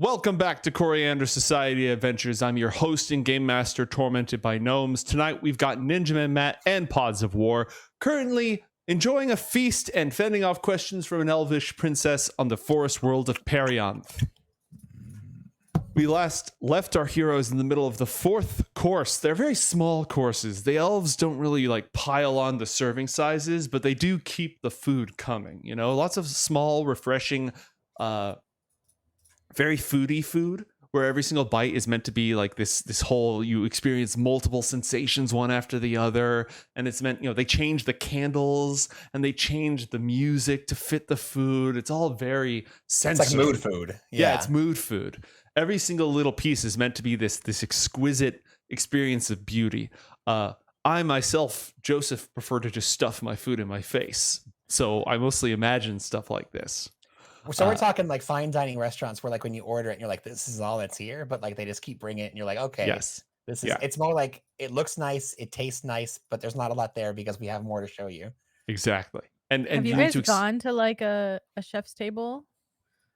Welcome back to Coriander Society Adventures. I'm your host and game master, Tormented by Gnomes. Tonight we've got Ninja Man Matt and Pods of War, currently enjoying a feast and fending off questions from an elvish princess on the forest world of Perianth. We last left our heroes in the middle of the fourth course. They're very small courses. The elves don't really like pile on the serving sizes, but they do keep the food coming. You know, lots of small, refreshing, very foodie food, where every single bite is meant to be like this whole, you experience multiple sensations one after the other. And it's meant, you know, they change the candles and they change the music to fit the food. It's all very sensory. It's like mood food. Yeah, it's mood food. Every single little piece is meant to be this exquisite experience of beauty. I myself, Joseph, prefer to just stuff my food in my face. So I mostly imagine stuff like this. So we're talking like fine dining restaurants where like when you order it and you're like, this is all that's here, but like they just keep bringing it and you're like, okay, yes, this is, it's more like it looks nice, it tastes nice, but there's not a lot there because we have more to show you. Exactly. And have you guys gone to like a chef's table?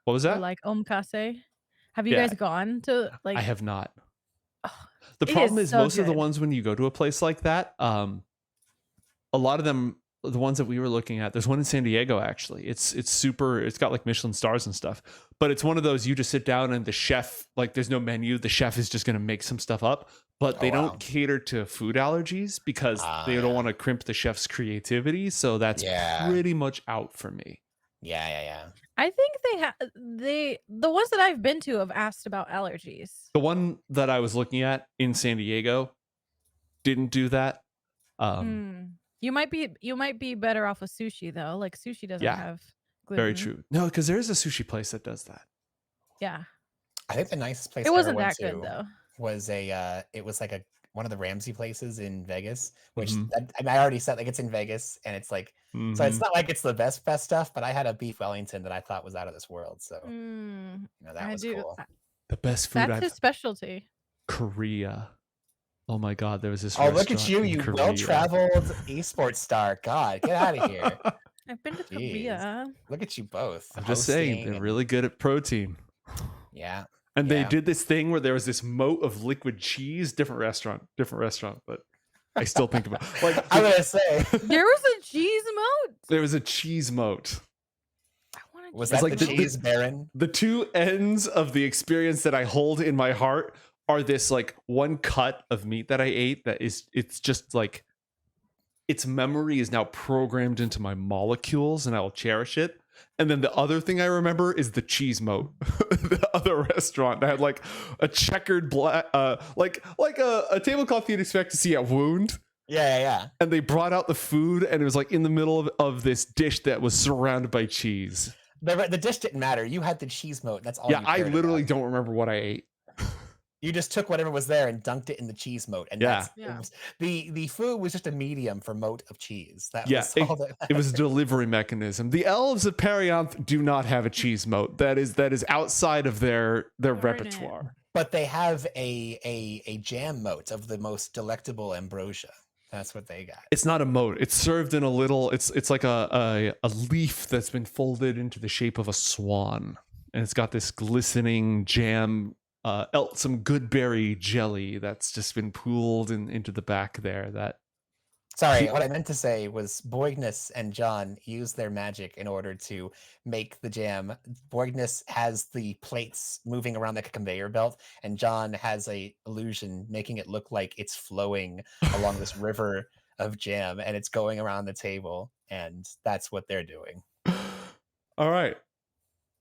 What was that? Or like omakase? Have you guys gone to like? I have not. The problem is most of the ones when you go to a place like that, a lot of them, the ones that we were looking at, there's one in San Diego actually. It's super, it's got like Michelin stars and stuff, but it's one of those you just sit down and the chef, like there's no menu, the chef is just going to make some stuff up, but they don't cater to food allergies because they don't want to crimp the chef's creativity. So that's pretty much out for me. Yeah. I think they have the ones that I've been to have asked about allergies. The one that I was looking at in San Diego didn't do that. You might be better off with sushi though. Like sushi doesn't have gluten. Very true. No, because there is a sushi place that does that. Yeah. I think the nicest place it wasn't that good though. Was it was like one of the Ramsey places in Vegas, which I already said like it's in Vegas and it's like so it's not like it's the best stuff, but I had a beef Wellington that I thought was out of this world. So you know, that was cool. The best food. That's his specialty. Korea. Oh my God, there was this. Oh, look at you, you well-traveled esports star. God, get out of here. I've been to Korea. Look at you both. I'm just saying, they're really good at protein. Yeah. And they did this thing where there was this moat of liquid cheese. Different restaurant, but I still think about like I'm gonna say there was a cheese moat. There was a cheese moat. Was that like the cheese baron? The two ends of the experience that I hold in my heart are this like one cut of meat that I ate that is, it's just like its memory is now programmed into my molecules and I will cherish it. And then the other thing I remember is the cheese moat, the other restaurant that had like a checkered black, like a tablecloth you'd expect to see at Wound. Yeah. And they brought out the food and it was like in the middle of this dish that was surrounded by cheese. The dish didn't matter. You had the cheese moat. That's all. Yeah, I literally don't remember what I ate. You just took whatever was there and dunked it in the cheese moat. And the food was just a medium for moat of cheese. It was a delivery mechanism. The elves of Perianth do not have a cheese moat. That is outside of their repertoire. But they have a jam moat of the most delectable ambrosia. That's what they got. It's not a moat. It's served in a little. It's like a leaf that's been folded into the shape of a swan, and it's got this glistening jam. Some good berry jelly that's just been pooled into the back there. What I meant to say was Borgness and John use their magic in order to make the jam. Borgness has the plates moving around like a conveyor belt, and John has a illusion making it look like it's flowing along this river of jam, and it's going around the table, and that's what they're doing. All right.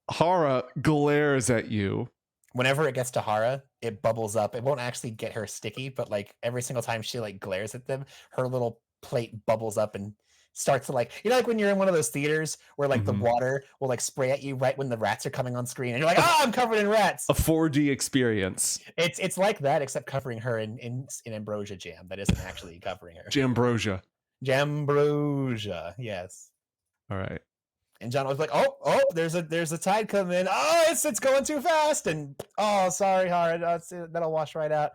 Haura glares at you. Whenever it gets to Haura, it bubbles up. It won't actually get her sticky, but like every single time she like glares at them, her little plate bubbles up and starts to like, you know, like when you're in one of those theaters where like the water will like spray at you right when the rats are coming on screen, and you're like, oh, I'm covered in rats. A 4D experience. It's like that, except covering her in ambrosia jam that isn't actually covering her. Jambrosia. Yes. All right. And John was like, "Oh, there's a tide coming in. Oh, it's going too fast." And oh, sorry, Haura, that'll wash right out.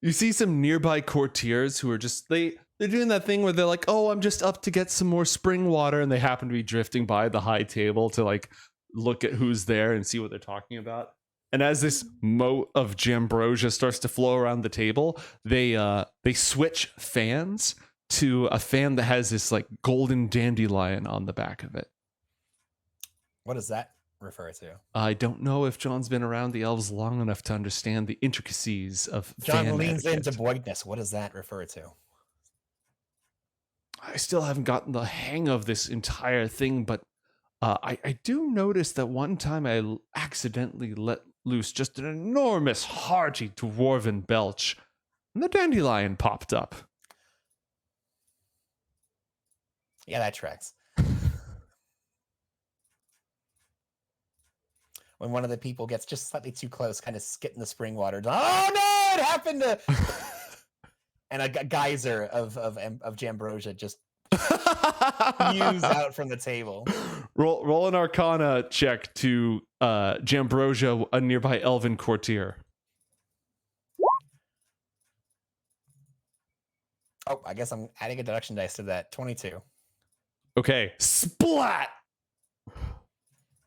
You see some nearby courtiers who are just they're doing that thing where they're like, "Oh, I'm just up to get some more spring water," and they happen to be drifting by the high table to like look at who's there and see what they're talking about. And as this moat of Jambrosia starts to flow around the table, they switch fans to a fan that has this like golden dandelion on the back of it. What does that refer to? I don't know if John's been around the elves long enough to understand the intricacies of John fan leans etiquette. into Boigness. What does that refer to? I still haven't gotten the hang of this entire thing, but I do notice that one time I accidentally let loose just an enormous, hearty dwarven belch, and the dandelion popped up. Yeah, that tracks. When one of the people gets just slightly too close, kind of skitting the spring water. Oh no! It happened to. And a geyser of Jambrosia just spews out from the table. Roll an Arcana check to Jambrosia, a nearby elven courtier. Oh, I guess I'm adding a deduction dice to that. 22. Okay, splat!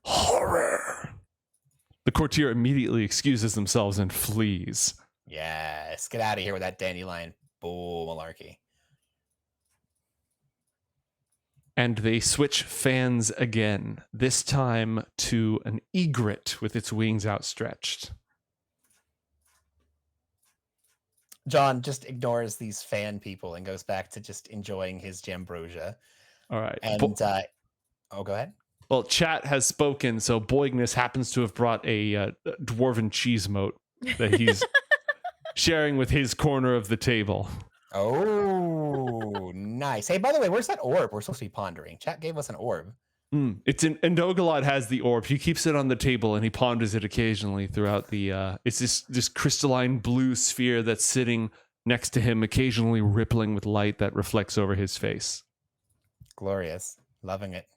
Horror! The courtier immediately excuses themselves and flees. Yes, get out of here with that dandelion bull malarkey. And they switch fans again, this time to an egret with its wings outstretched. John just ignores these fan people and goes back to just enjoying his Jambrosia. All right. And, oh, go ahead. Well, chat has spoken, so Boigness happens to have brought a dwarven cheese moat that he's sharing with his corner of the table. Oh, nice. Hey, by the way, where's that orb we're supposed to be pondering? Chat gave us an orb. It's in Endogalod has the orb. He keeps it on the table and he ponders it occasionally throughout the it's this crystalline blue sphere that's sitting next to him, occasionally rippling with light that reflects over his face. Glorious. Loving it.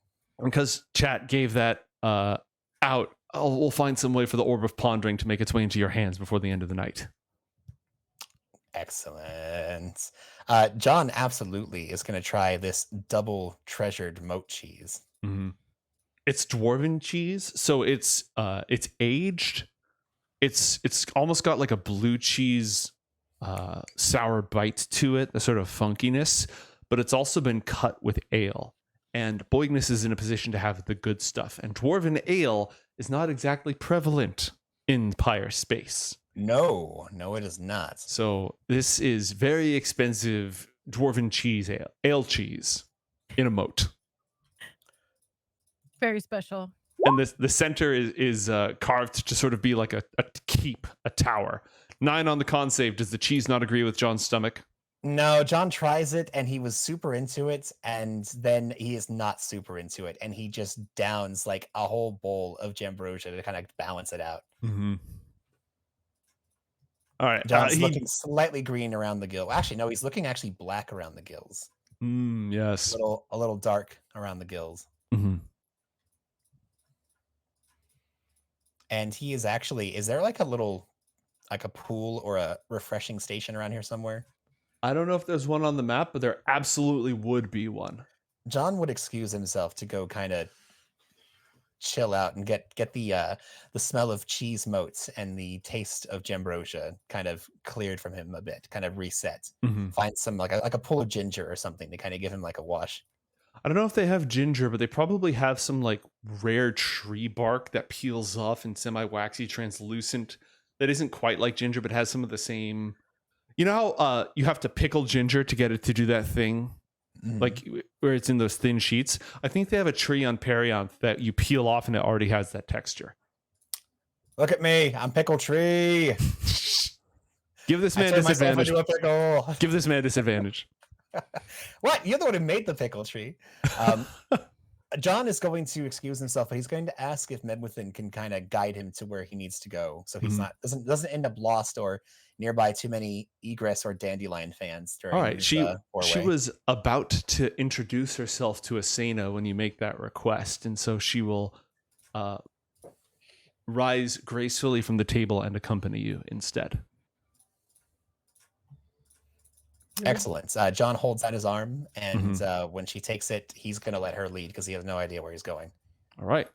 Because chat gave that out, we'll find some way for the orb of pondering to make its way into your hands before the end of the night. Excellent. John absolutely is going to try this double treasured moat cheese. Mm-hmm. It's dwarven cheese, so it's aged. It's almost got like a blue cheese sour bite to it, a sort of funkiness, but it's also been cut with ale. And Boigness is in a position to have the good stuff. And dwarven ale is not exactly prevalent in PYRESPACE. No, it is not. So this is very expensive dwarven cheese ale cheese in a moat. Very special. And the center is carved to sort of be like a keep, a tower. 9 on the con save. Does the cheese not agree with John's stomach? No, John tries it and he was super into it, and then he is not super into it, and he just downs like a whole bowl of Jambrosia to kind of balance it out. Mm-hmm. All right. John's looking slightly green around the gill. Actually, no, he's looking actually black around the gills. Yes. A little dark around the gills. Mm-hmm. And he is actually, is there like a pool or a refreshing station around here somewhere? I don't know if there's one on the map, but there absolutely would be one. John would excuse himself to go kind of chill out and get the smell of cheese moats and the taste of Jambrosia kind of cleared from him a bit, kind of reset. Mm-hmm. Find some like a pool of ginger or something to kind of give him like a wash. I don't know if they have ginger, but they probably have some like rare tree bark that peels off and semi-waxy, translucent. That isn't quite like ginger, but has some of the same. You know how you have to pickle ginger to get it to do that thing? Like where it's in those thin sheets? I think they have a tree on Perianth that you peel off and it already has that texture. Look at me. I'm Pickle Tree. Give this man disadvantage. A pickle. Give this man disadvantage. What? You're the one who made the Pickle Tree. John is going to excuse himself, but he's going to ask if Medwithin can kind of guide him to where he needs to go, so he's not doesn't end up lost or nearby too many egress or dandelion fans. During all right, his, she foray. was about to introduce herself to Asena when you make that request, and so she will rise gracefully from the table and accompany you instead. Excellent. John holds out his arm, and when she takes it, he's going to let her lead because he has no idea where he's going. All right.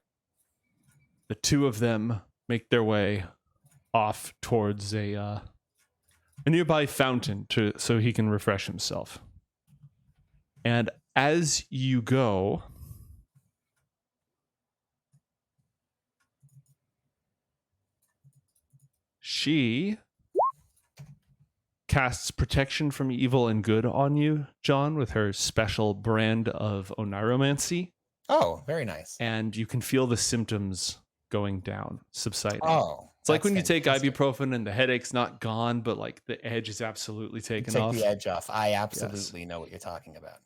the two of them make their way off towards a nearby fountain so he can refresh himself. And as you go, she casts protection from evil and good on you, John, with her special brand of Oneiromancer. Oh, very nice. And you can feel the symptoms going down, subsiding. Oh, it's like when you take fantastic. ibuprofen and the headache's not gone, but like the edge is absolutely taken off. Take the edge off. I absolutely know what you're talking about.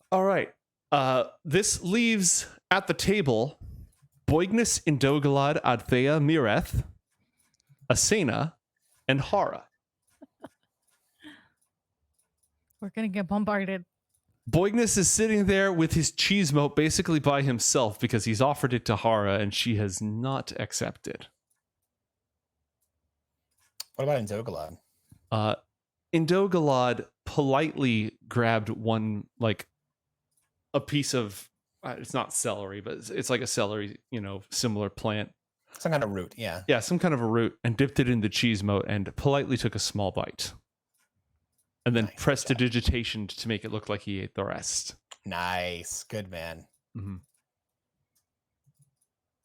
All right. This leaves at the table Boignus Indogalad Adthea Mireth, Asena, and Haura. We're gonna get bombarded. Boignus is sitting there with his cheese moat basically by himself because he's offered it to Haura and she has not accepted. What about Indogalad? Indogalad politely grabbed one, like a piece of, it's not celery, but it's like a celery, similar plant. Some kind of root, yeah. Yeah, some kind of a root, and dipped it in the cheese moat and politely took a small bite. And then pressed digitation to make it look like he ate the rest. Nice. Good man. Mm-hmm.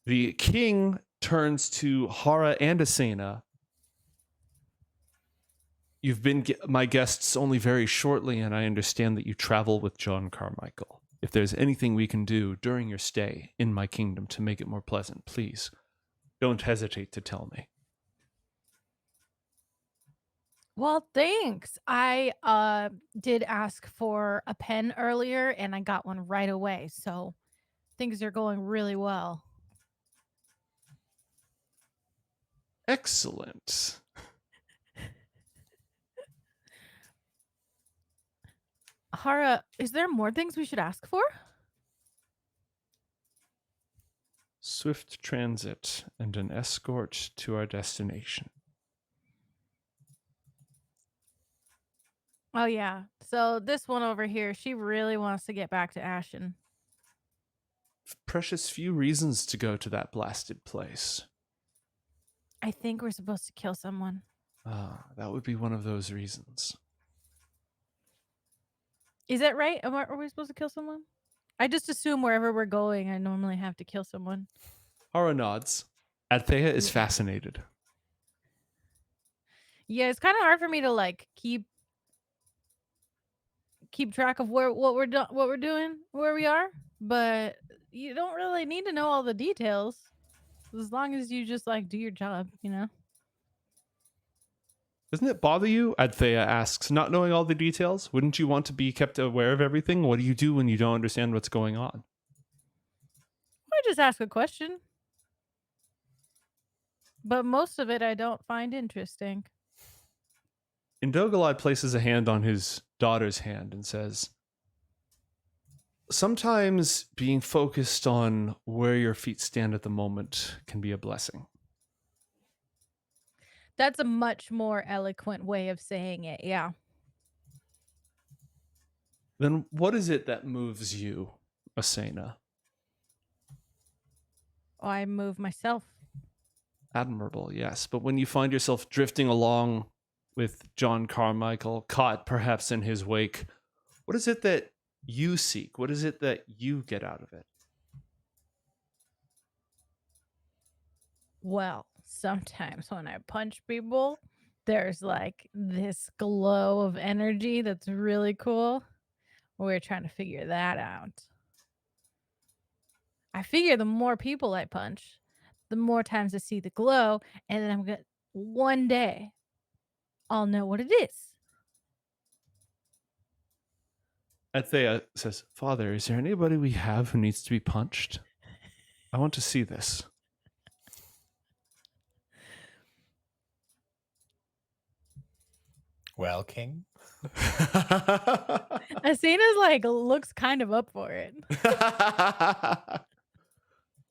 The king turns to Haura and Asena. You've been my guests only very shortly, and I understand that you travel with John Carmichael. If there's anything we can do during your stay in my kingdom to make it more pleasant, please don't hesitate to tell me. Well, thanks. I did ask for a pen earlier and I got one right away. So things are going really well. Excellent. Haura, is there more things we should ask for? Swift transit and an escort to our destination. Oh, yeah. So this one over here, she really wants to get back to Ashen. Precious few reasons to go to that blasted place. I think we're supposed to kill someone. That would be one of those reasons. Is that right? Are we supposed to kill someone? I just assume wherever we're going, I normally have to kill someone. Haura nods. Adthea is fascinated. Yeah, it's kind of hard for me to like keep track of what we're doing, where we are, but you don't really need to know all the details as long as you just like do your job, Doesn't it bother you? Adthea asks, not knowing all the details. Wouldn't you want to be kept aware of everything? What do you do when you don't understand what's going on? I just ask a question, but most of it I don't find interesting. Indogalad places a hand on his daughter's hand and says, sometimes being focused on where your feet stand at the moment can be a blessing. That's a much more eloquent way of saying it, yeah. Then what is it that moves you, Asena? I move myself. Admirable, yes. But when you find yourself drifting along with John Carmichael, caught perhaps in his wake, what is it that you seek? What is it that you get out of it? Well, sometimes when I punch people, there's like this glow of energy that's really cool. We're trying to figure that out. I figure the more people I punch, the more times I see the glow, and then one day I'll know what it is. Adthea says, Father, is there anybody we have who needs to be punched? I want to see this. Well, King. Asena's like looks kind of up for it.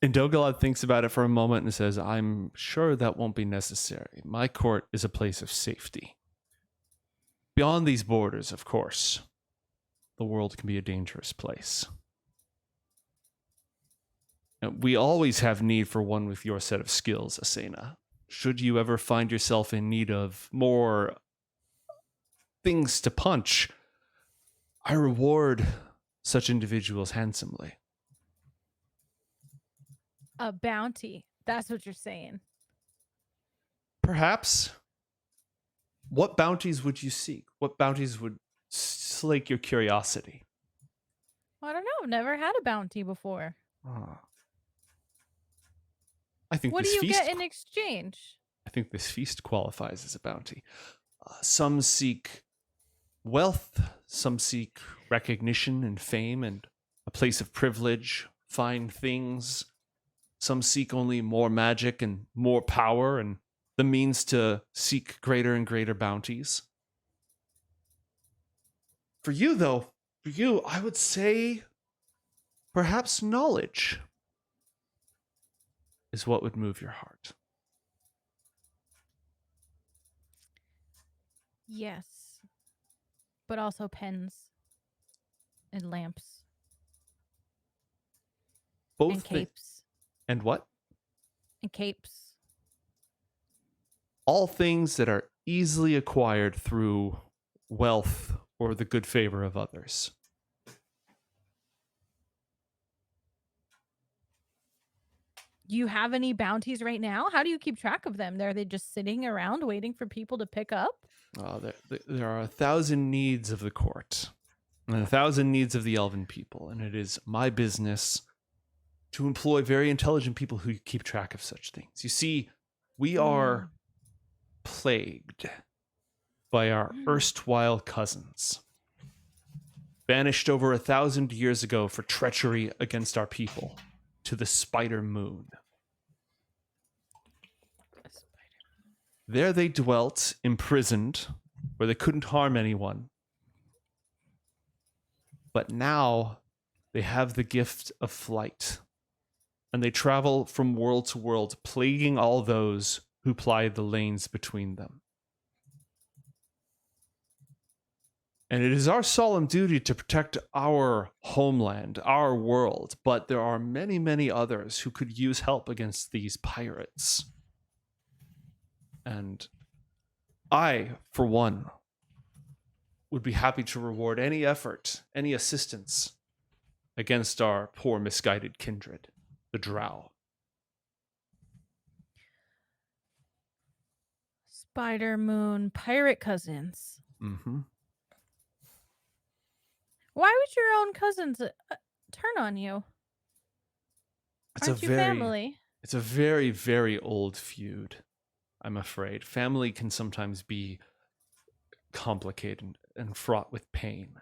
Indogalad thinks about it for a moment and says, I'm sure that won't be necessary. My court is a place of safety. Beyond these borders, of course, the world can be a dangerous place. We always have need for one with your set of skills, Asena. Should you ever find yourself in need of more things to punch, I reward such individuals handsomely. A bounty. That's what you're saying. Perhaps. What bounties would you seek? What bounties would slake your curiosity? I don't know. I've never had a bounty before. I think What do this you feast. get in exchange? I think this feast qualifies as a bounty. Some seek wealth. Some seek recognition and fame and a place of privilege, fine things. Some seek only more magic and more power and the means to seek greater and greater bounties. For you, though, I would say perhaps knowledge is what would move your heart. Yes. But also pens and lamps Both and capes and what? and capes. All things that are easily acquired through wealth or the good favor of others. Do you have any bounties right now? How do you keep track of them? Are they just sitting around waiting for people to pick up? There are 1,000 needs of the court and 1,000 needs of the elven people, and it is my business to employ very intelligent people who keep track of such things. You see, we are plagued by our erstwhile cousins, banished over 1,000 years ago for treachery against our people to the Spider Moon. There they dwelt, imprisoned, where they couldn't harm anyone. But now they have the gift of flight, and they travel from world to world, plaguing all those who ply the lanes between them. And it is our solemn duty to protect our homeland, our world, but there are many, many others who could use help against these pirates. And I, for one, would be happy to reward any effort, any assistance against our poor misguided kindred, the drow. Spider Moon pirate cousins. Mm-hmm. Why would your own cousins turn on you? Aren't you family? It's a very, very old feud, I'm afraid. Family can sometimes be complicated and fraught with pain.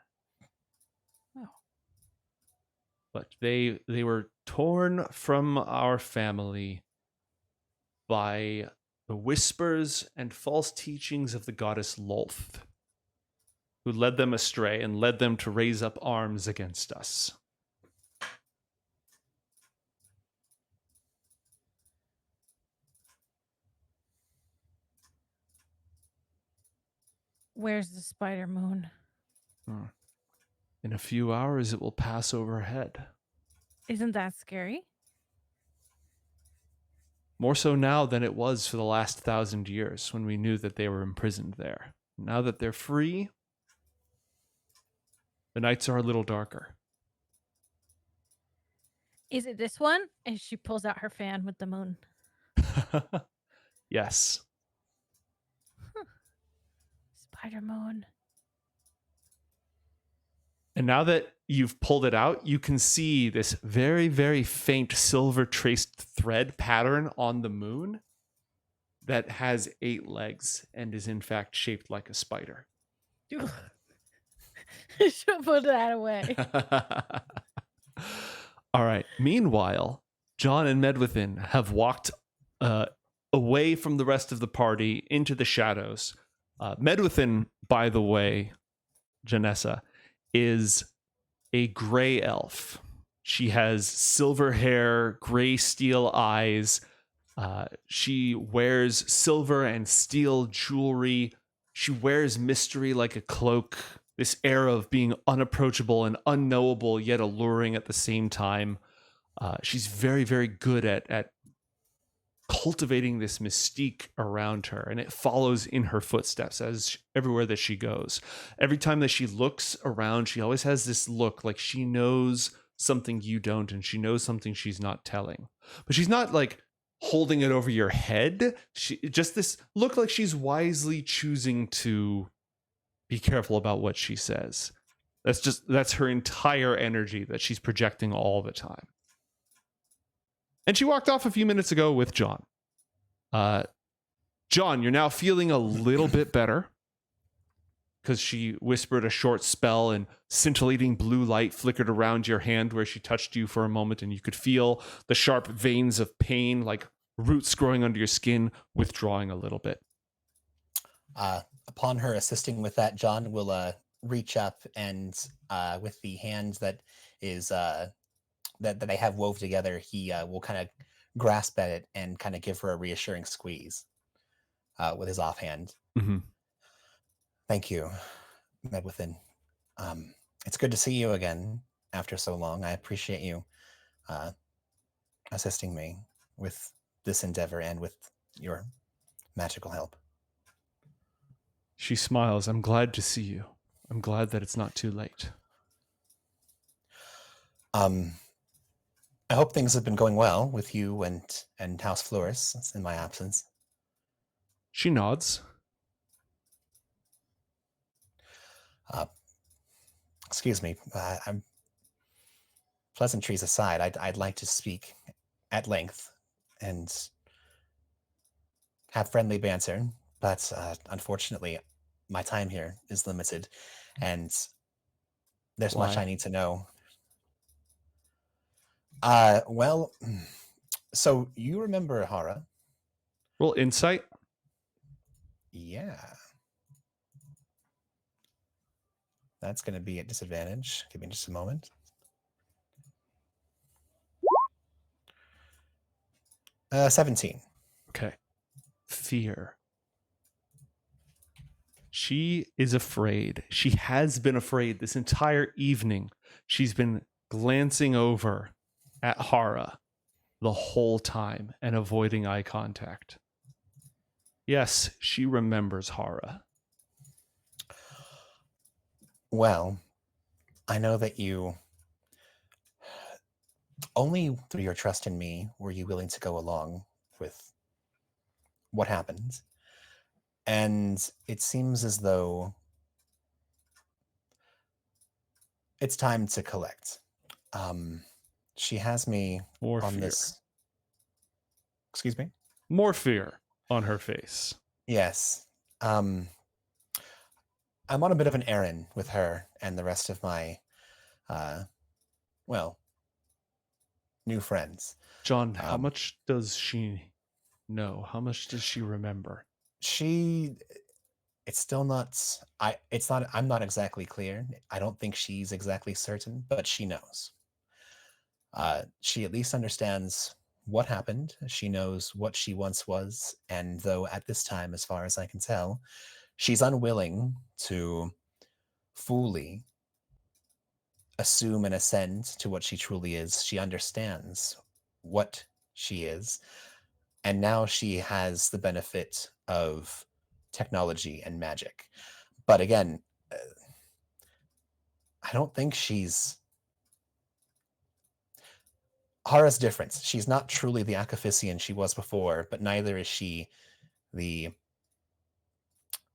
Oh. But they were torn from our family by the whispers and false teachings of the goddess Lolth, who led them astray and led them to raise up arms against us. Where's the Spider Moon? In a few hours, it will pass overhead. Isn't that scary? More so now than it was for the last 1,000 years when we knew that they were imprisoned there. Now that they're free, the nights are a little darker. Is it this one? And she pulls out her fan with the moon. Yes. Spider Moon. And now that you've pulled it out, you can see this very, very faint silver traced thread pattern on the moon that has 8 legs and is in fact shaped like a spider. She'll put that away. All right. Meanwhile, John and Medwithin have walked away from the rest of the party into the shadows. Medwithin, by the way, Janessa, is a gray elf. She has silver hair, gray steel eyes. She wears silver and steel jewelry. She wears mystery like a cloak. This air of being unapproachable and unknowable, yet alluring at the same time. She's very, very good at cultivating this mystique around her, and it follows in her footsteps everywhere that she goes. Every time that she looks around, she always has this look like she knows something you don't, and she knows something she's not telling. But she's not like holding it over your head. She just this look like she's wisely choosing to be careful about what she says. That's her entire energy that she's projecting all the time. And she walked off a few minutes ago with John. John, you're now feeling a little bit better because she whispered a short spell and scintillating blue light flickered around your hand where she touched you for a moment, and you could feel the sharp veins of pain, like roots growing under your skin, withdrawing a little bit. Upon her assisting with that, John will reach up and with the hand that is that they have wove together, he will kind of grasp at it and kind of give her a reassuring squeeze with his offhand. Mm-hmm. Thank you, Medwithin. It's good to see you again after so long. I appreciate you assisting me with this endeavor and with your magical help. She smiles. I'm glad to see you. I'm glad that it's not too late. I hope things have been going well with you and House Flores in my absence. She nods. Excuse me. I'm pleasantries aside. I'd like to speak at length and have friendly banter, but unfortunately, my time here is limited, and there's much I need to know. Well, so you remember Haura? Roll insight. Yeah. That's going to be at disadvantage. Give me just a moment. 17. Okay. Fear. She is afraid. She has been afraid this entire evening. She's been glancing over at Haura the whole time and avoiding eye contact. Yes, she remembers Haura. Well, I know that you only through your trust in me were you willing to go along with what happened. And it seems as though it's time to collect. She has me More on fear. this. Excuse me? More fear on her face. Yes. I'm on a bit of an errand with her and the rest of my, new friends. John, how much does she know? How much does she remember? It's still not, I'm not exactly clear. I don't think she's exactly certain, but she knows. She at least understands what happened. She knows what she once was. And though at this time, as far as I can tell, she's unwilling to fully assume and ascend to what she truly is. She understands what she is. And now she has the benefit of technology and magic. But again, I don't think Hara's different. She's not truly the Akaphisian she was before, but neither is she the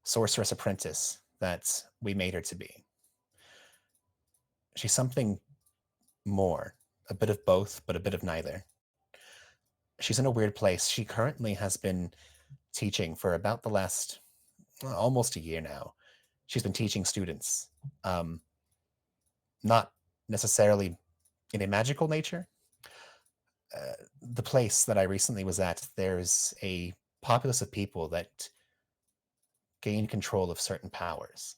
sorceress apprentice that we made her to be. She's something more, a bit of both, but a bit of neither. She's in a weird place. She currently has been teaching for about the last almost a year now. She's been teaching students, not necessarily in a magical nature. The place that I recently was at, there's a populace of people that gain control of certain powers,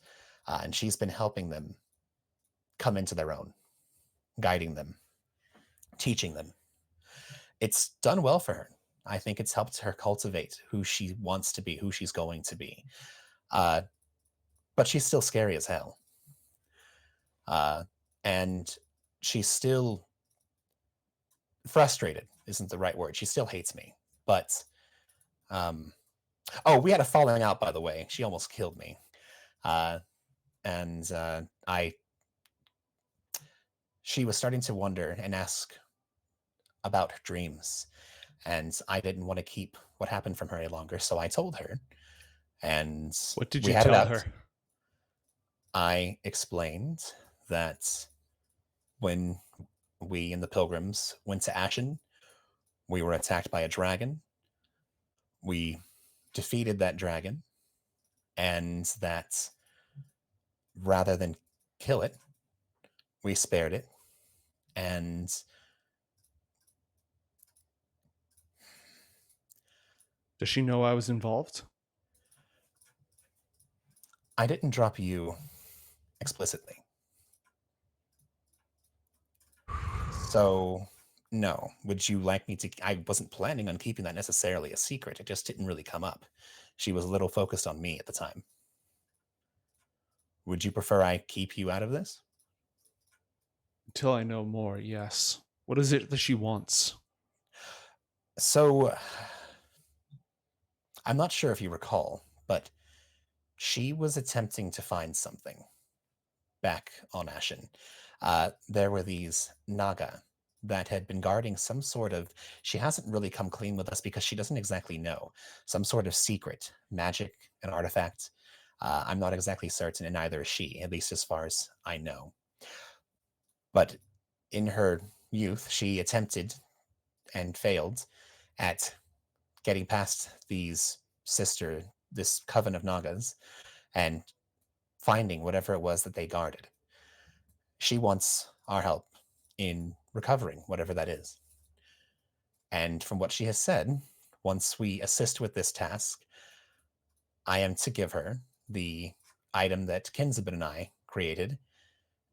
and she's been helping them come into their own, guiding them, teaching them. It's done well for her. I think it's helped her cultivate who she wants to be, who she's going to be. But she's still scary as hell. And she's still frustrated isn't the right word. She still hates me, but we had a falling out, by the way. She almost killed me, and she was starting to wonder and ask about her dreams, and I didn't want to keep what happened from her any longer, so I told her. And What did we you had it tell out. her? I explained that when we and the pilgrims went to Ashen, we were attacked by a dragon. We defeated that dragon, and that rather than kill it, we spared it. And Does she know I was involved? I didn't drop you explicitly. So, no. Would you like me to? I wasn't planning on keeping that necessarily a secret. It just didn't really come up. She was a little focused on me at the time. Would you prefer I keep you out of this? Until I know more, yes. What is it that she wants? So, I'm not sure if you recall, but she was attempting to find something back on Ashen. There were these Naga that had been guarding some sort of, she hasn't really come clean with us because she doesn't exactly know, some sort of secret magic and artifact. I'm not exactly certain, and neither is she, at least as far as I know. But in her youth, she attempted and failed at getting past this coven of Nagas, and finding whatever it was that they guarded. She wants our help in recovering whatever that is. And from what she has said, once we assist with this task, I am to give her the item that Kinzabit and I created,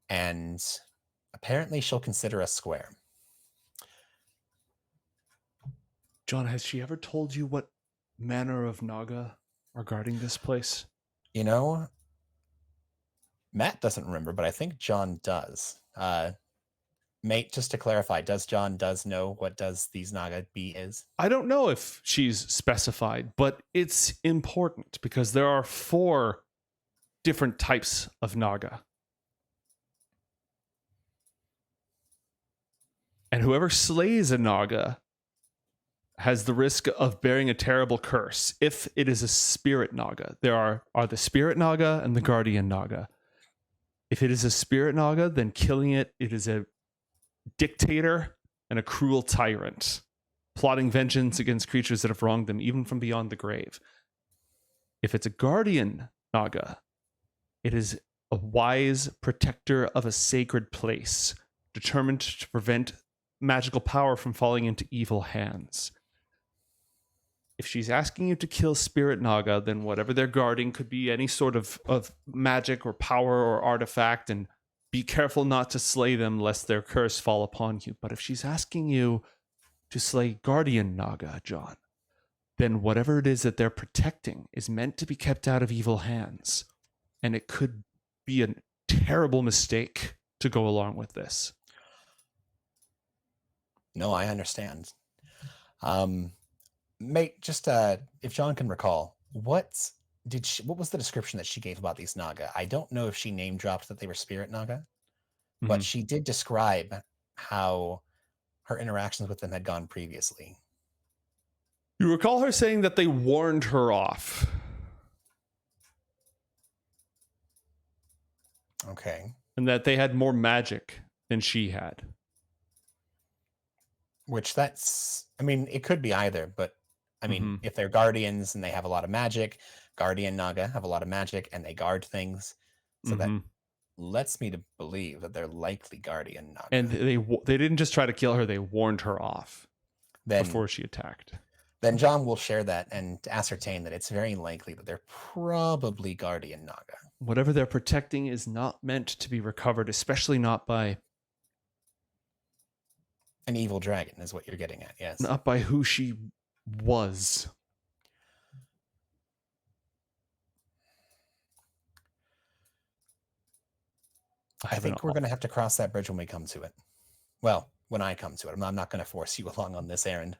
and apparently she'll consider us square. John, has she ever told you what manner of Naga are guarding this place? You know, Matt doesn't remember, but I think John does. Mate, just to clarify, John know what does these Naga be is? I don't know if she's specified, but it's important because there are 4 different types of Naga. And whoever slays a Naga has the risk of bearing a terrible curse if it is a spirit Naga. There are the spirit Naga and the guardian Naga. If it is a spirit Naga, then killing it is a dictator and a cruel tyrant, plotting vengeance against creatures that have wronged them, even from beyond the grave. If it's a guardian Naga, it is a wise protector of a sacred place, determined to prevent magical power from falling into evil hands. If she's asking you to kill Spirit Naga, then whatever they're guarding could be any sort of magic or power or artifact, and be careful not to slay them lest their curse fall upon you. But if she's asking you to slay Guardian Naga, John, then whatever it is that they're protecting is meant to be kept out of evil hands. And it could be a terrible mistake to go along with this. No, I understand. Mate, just if John can recall, what was the description that she gave about these Naga? I don't know if she name dropped that they were spirit Naga, but she did describe how her interactions with them had gone previously. You recall her saying that they warned her off. Okay. And that they had more magic than she had. Which it could be either, but if they're guardians and they have a lot of magic, guardian Naga have a lot of magic and they guard things. So that lets me to believe that they're likely guardian Naga. And they didn't just try to kill her, they warned her off before she attacked. Then John will share that and ascertain that it's very likely that they're probably guardian Naga. Whatever they're protecting is not meant to be recovered, especially not by an evil dragon is what you're getting at, yes. Not by who she was. I think we're going to have to cross that bridge when we come to it. Well, when I come to it. I'm not going to force you along on this errand.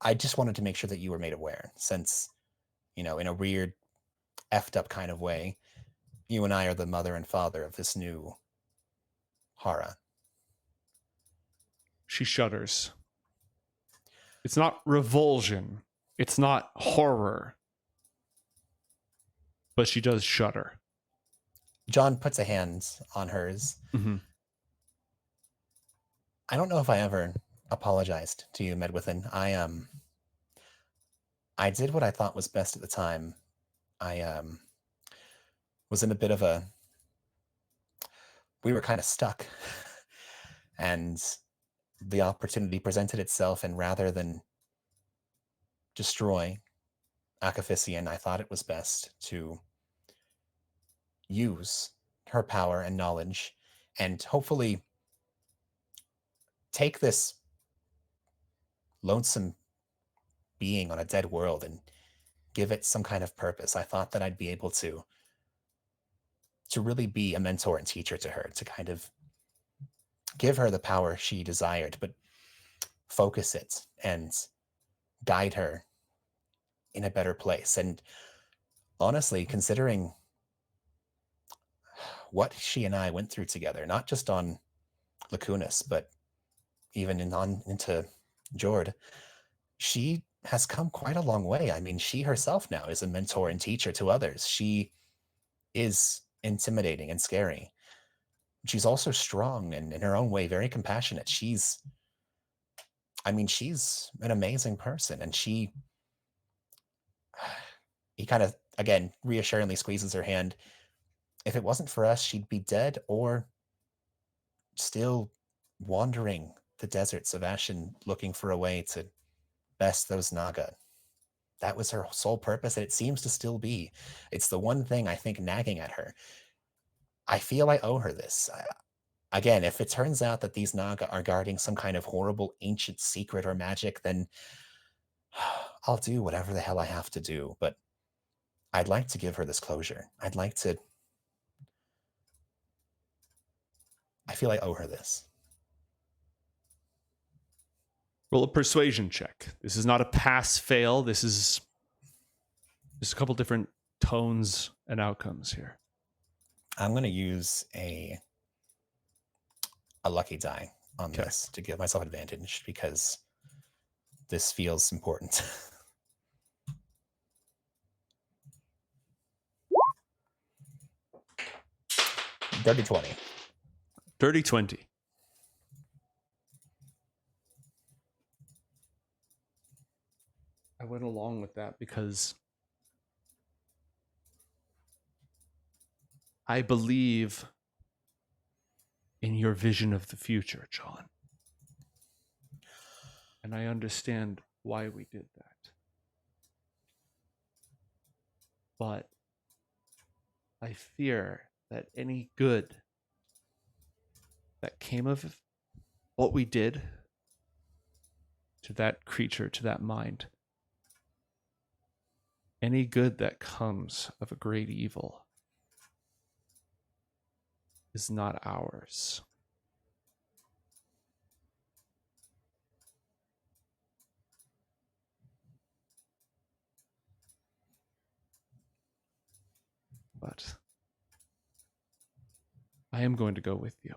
I just wanted to make sure that you were made aware, since, in a weird, effed up kind of way, you and I are the mother and father of this new Haura. She shudders. It's not revulsion. It's not horror. But she does shudder. John puts a hand on hers. Mm-hmm. I don't know if I ever apologized to you, Medwithin. I did what I thought was best at the time. I was in a bit of we were kind of stuck. And the opportunity presented itself, and rather than destroy Akafisian, I thought it was best to use her power and knowledge and hopefully take this lonesome being on a dead world and give it some kind of purpose. I thought that I'd be able to really be a mentor and teacher to her, to kind of give her the power she desired, but focus it and guide her in a better place. And honestly, considering what she and I went through together, not just on Lacunas, but even into Jord, she has come quite a long way. I mean, she herself now is a mentor and teacher to others. She is intimidating and scary. She's also strong and in her own way very compassionate. She's an amazing person, and he kind of, again, reassuringly squeezes her hand. If it wasn't for us, she'd be dead or still wandering the deserts of Ashen, looking for a way to best those Naga. That was her sole purpose, and it seems to still be. It's the one thing I think nagging at her. I feel I owe her this. Again, if it turns out that these Naga are guarding some kind of horrible ancient secret or magic, then I'll do whatever the hell I have to do. But I'd like to give her this closure. I feel I owe her this. Roll a persuasion check. This is not a pass-fail. This is there's a couple different tones and outcomes here. I'm going to use a lucky die on this to give myself advantage, because this feels important. Dirty 20. Dirty 20. I went along with that because I believe in your vision of the future, John. And I understand why we did that. But I fear that any good that came of what we did to that creature, to that mind, any good that comes of a great evil is not ours. But I am going to go with you.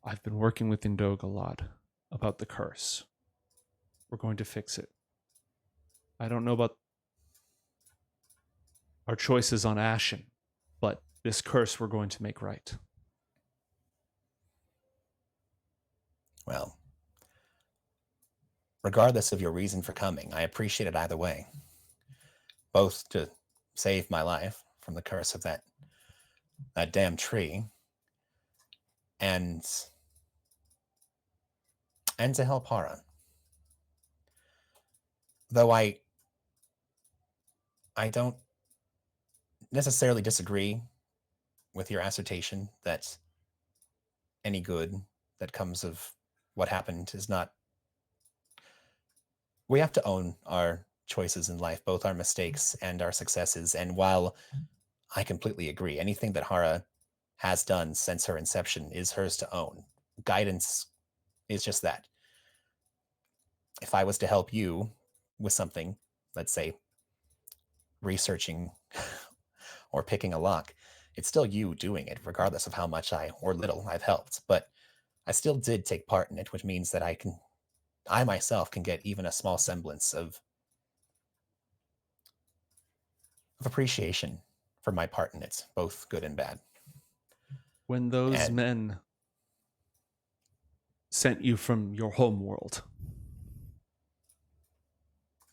I've been working with Indog a lot about the curse. We're going to fix it. I don't know about our choices on Ashen, but this curse we're going to make right. Well, regardless of your reason for coming, I appreciate it either way. Both to save my life from the curse of that damn tree, and to help Haura. Though I don't necessarily disagree with your assertion that any good that comes of what happened is not... We have to own our choices in life, both our mistakes and our successes. And while I completely agree, anything that Haura has done since her inception is hers to own. Guidance is just that. If I was to help you with something, let's say researching or picking a lock, it's still you doing it, regardless of how much or little I've helped. But I still did take part in it, which means that I myself can get even a small semblance of appreciation for my part in it, both good and bad. When those And men sent you from your home world.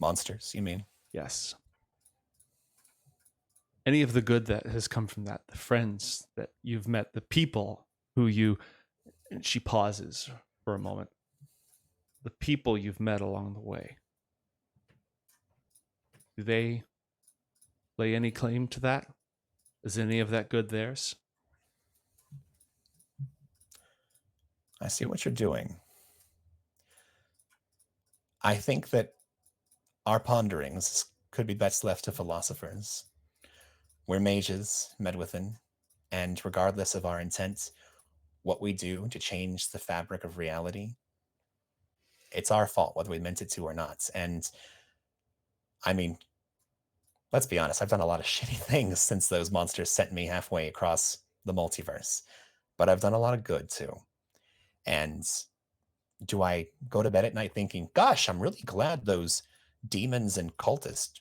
monsters, you mean? Yes. Any of the good that has come from that, the friends that you've met, the people who you, and she pauses for a moment, the people you've met along the way, do they lay any claim to that? Is any of that good theirs? I see what you're doing. I think that our ponderings could be best left to philosophers. We're mages, Medwithin, and regardless of our intent, what we do to change the fabric of reality, it's our fault whether we meant it to or not. And I mean, let's be honest, I've done a lot of shitty things since those monsters sent me halfway across the multiverse, but I've done a lot of good too. And do I go to bed at night thinking, gosh, I'm really glad those demons and cultists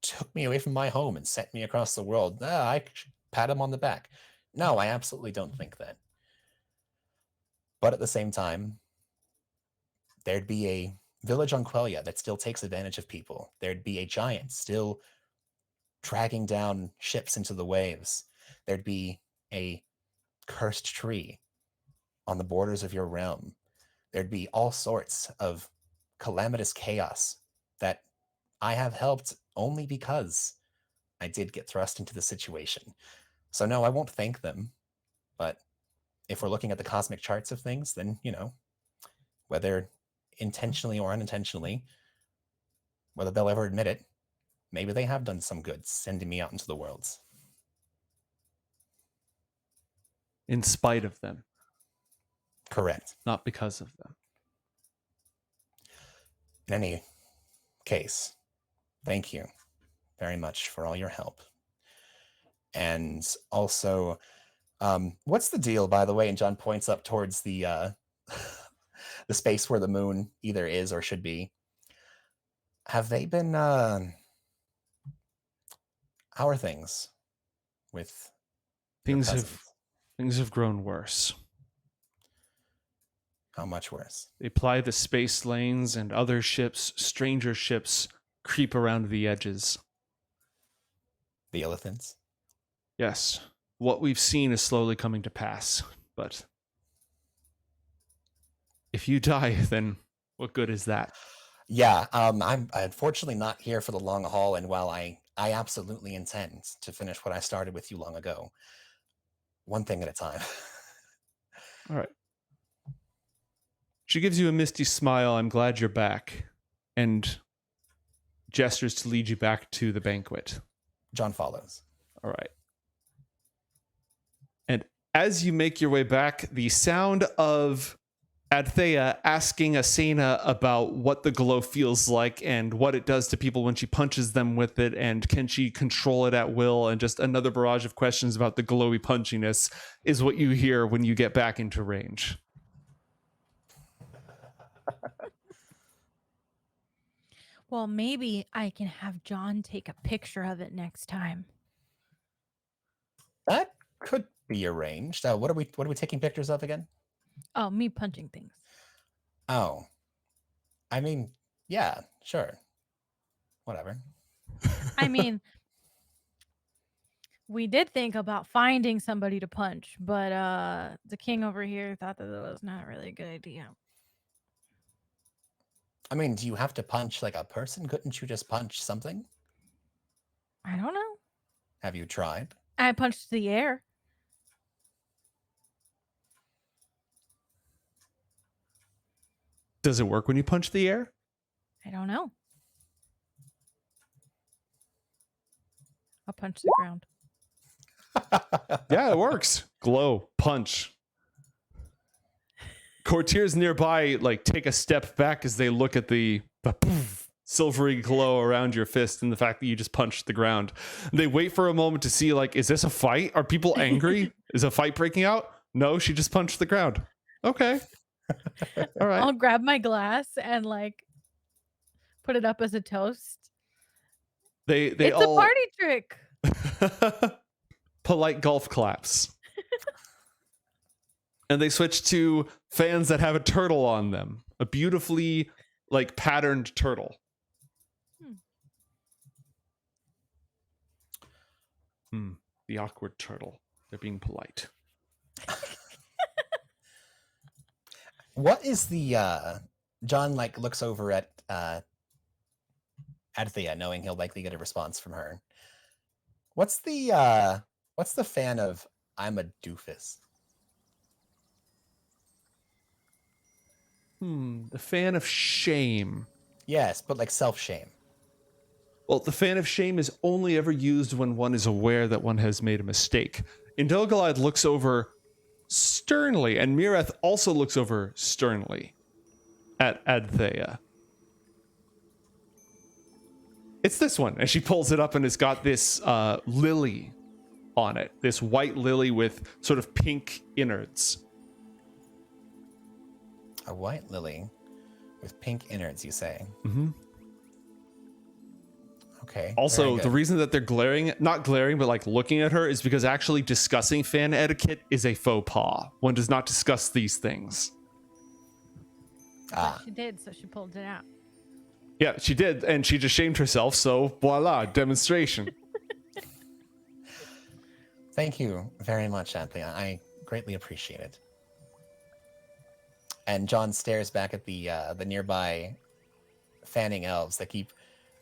took me away from my home and sent me across the world? I should pat them on the back. No, I absolutely don't think that. But at the same time, there'd be a village on Quelia that still takes advantage of people. There'd be a giant still dragging down ships into the waves. There'd be a cursed tree on the borders of your realm. There'd be all sorts of calamitous chaos that I have helped only because I did get thrust into the situation. So no, I won't thank them. But if we're looking at the cosmic charts of things, then, whether intentionally or unintentionally, whether they'll ever admit it, maybe they have done some good sending me out into the worlds. In spite of them. Correct. Not because of them. In any case, thank you very much for all your help. And also, what's the deal, by the way? And John points up towards the the space where the moon either is or should be. Have they been? How are things with your cousins? Things have grown worse. How much worse? They ply the space lanes, and other ships, stranger ships, creep around the edges. The elephants? Yes. What we've seen is slowly coming to pass, but if you die, then what good is that? Yeah, I'm unfortunately not here for the long haul, and while I absolutely intend to finish what I started with you long ago, one thing at a time. All right. She gives you a misty smile. I'm glad you're back. And gestures to lead you back to the banquet. John follows. All right. And as you make your way back, the sound of Adthea asking Asena about what the glow feels like and what it does to people when she punches them with it, and can she control it at will, and just another barrage of questions about the glowy punchiness is what you hear when you get back into range. Well, maybe I can have John take a picture of it next time. That could be arranged. What are we taking pictures of again? Oh, me punching things. Oh. I mean, yeah, sure. Whatever. I mean, we did think about finding somebody to punch, but the king over here thought that it was not really a good idea. I mean, do you have to punch like a person? Couldn't you just punch something? I don't know. Have you tried? I punched the air. Does it work when you punch the air? I don't know. I'll punch the ground. Yeah, it works. glow, punch. Courtiers nearby like take a step back as they look at the poof, silvery glow around your fist and the fact that you just punched the ground. They wait for a moment to see, like, is this a fight? Are people angry? Is a fight breaking out? No, she just punched the ground. Okay. All right. I'll grab my glass and like put it up as a toast. They It's all a party trick. polite golf claps. And they switch to fans that have a turtle on them, a beautifully like patterned turtle. The awkward turtle. They're being polite. What is the John like looks over at Thea, knowing he'll likely get a response from her. What's the fan of I'm a doofus? The fan of shame. Yes, but like self-shame. Well, the fan of shame is only ever used when one is aware that one has made a mistake. Indogolad looks over sternly, and Mireth also looks over sternly at Adthea. It's this one, and she pulls it up, and it's got this lily on it, this white lily with sort of pink innards. A white lily with pink innards, you say? Mm-hmm. Okay. Also, the reason that they're not glaring, but like looking at her is because actually discussing fan etiquette is a faux pas. One does not discuss these things. She did, so she pulled it out. Yeah, she did, and she just shamed herself, so voila, demonstration. Thank you very much, Anthea. I greatly appreciate it. And John stares back at the nearby fanning elves that keep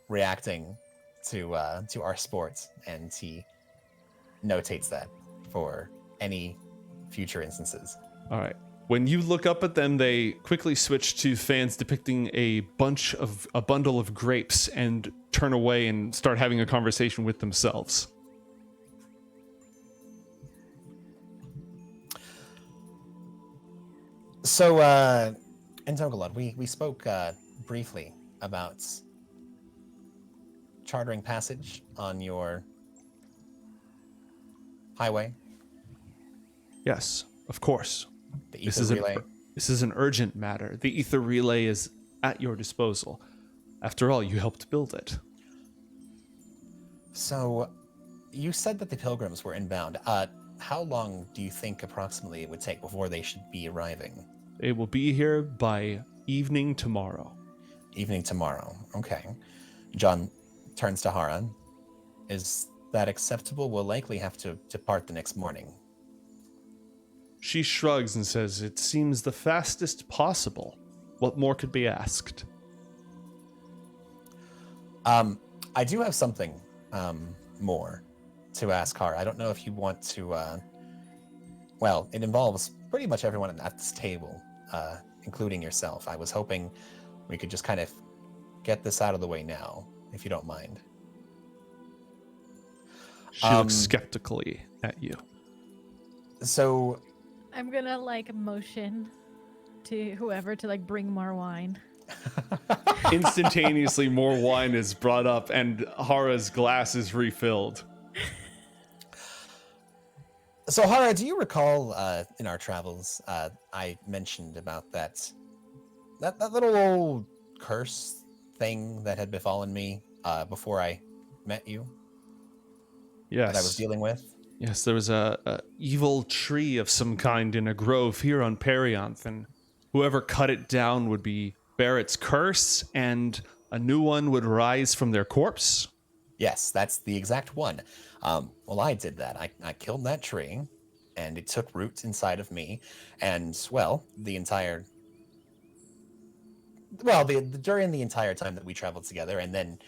reacting to our sports, and he notates that for any future instances. All right. When you look up at them, they quickly switch to fans depicting a bundle of grapes and turn away and start having a conversation with themselves. So, in Togolod, we spoke briefly about chartering passage on your highway. Yes, of course. The ether relay. This is an urgent matter. The ether relay is at your disposal. After all, you helped build it. So, you said that the pilgrims were inbound. How long do you think approximately it would take before they should be arriving? They will be here by evening tomorrow. Evening tomorrow. Okay. John turns to Haura. Is that acceptable? We'll likely have to depart the next morning. She shrugs and says, "It seems the fastest possible. What more could be asked?" I do have something more to ask Haura. I don't know if you want to... well, it involves pretty much everyone at this table, including yourself. I was hoping we could just kind of get this out of the way now, if you don't mind. She looks skeptically at you. So... I'm gonna like motion to whoever to like bring more wine. Instantaneously, more wine is brought up and Hara's glass is refilled. So, Haura, do you recall in our travels, I mentioned about that little old curse thing that had befallen me before I met you? Yes. That I was dealing with? Yes, there was a evil tree of some kind in a grove here on Perianth, and whoever cut it down would bear its curse, and a new one would rise from their corpse. Yes, that's the exact one. Well, I did that. I killed that tree, and it took root inside of me, and well, during the entire time that we traveled together, and then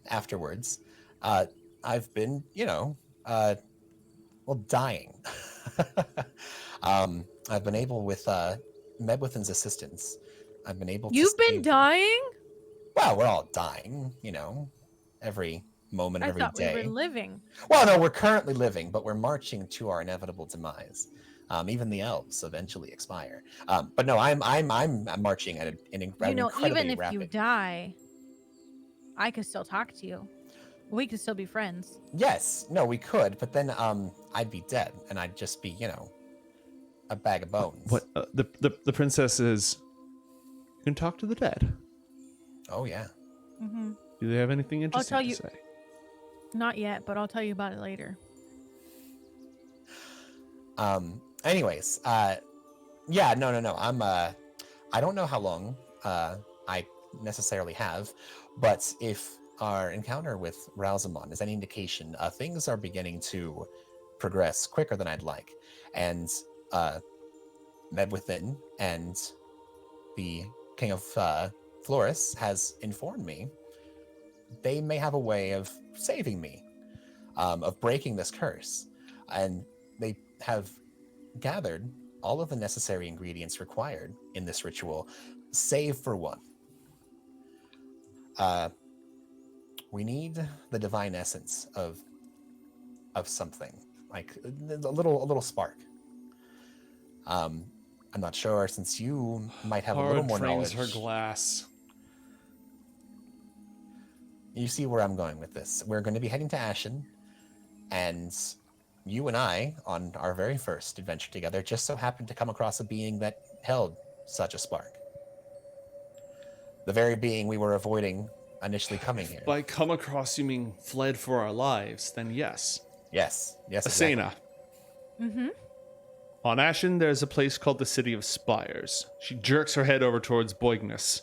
afterwards, I've been, dying. I've been able, with Medwithin's assistance, I've been able to... You've been dying? Well, we're all dying, every moment I every thought day. we were living. Well, no, we're currently living, but we're marching to our inevitable demise. Even the elves eventually expire. But no, I'm marching at an incredibly Even if rapid. you die, I could still talk to you. We could still be friends. Yes, no, we could, but then I'd be dead, and I'd just be, a bag of bones. What the princess is? You can talk to the dead. Oh yeah. Mm-hmm. Do they have anything interesting tell to you- say? Not yet, but I'll tell you about it later. Anyways, yeah, no. I don't know how long I necessarily have, but if our encounter with Ralzamon is any indication, things are beginning to progress quicker than I'd like. And Med Within and the King of Floris has informed me they may have a way of saving me, of breaking this curse. And they have gathered all of the necessary ingredients required in this ritual, save for one. We need the divine essence of something, like a little spark. I'm not sure, since you might have a little more knowledge. her glass. You see where I'm going with this. We're going to be heading to Ashen, and you and I, on our very first adventure together, just so happened to come across a being that held such a spark. The very being we were avoiding initially coming here. By come across, you mean fled for our lives? Then yes. Yes, exactly. Asena. Mm-hmm. On Ashen, there's a place called the City of Spires. She jerks her head over towards Boignus.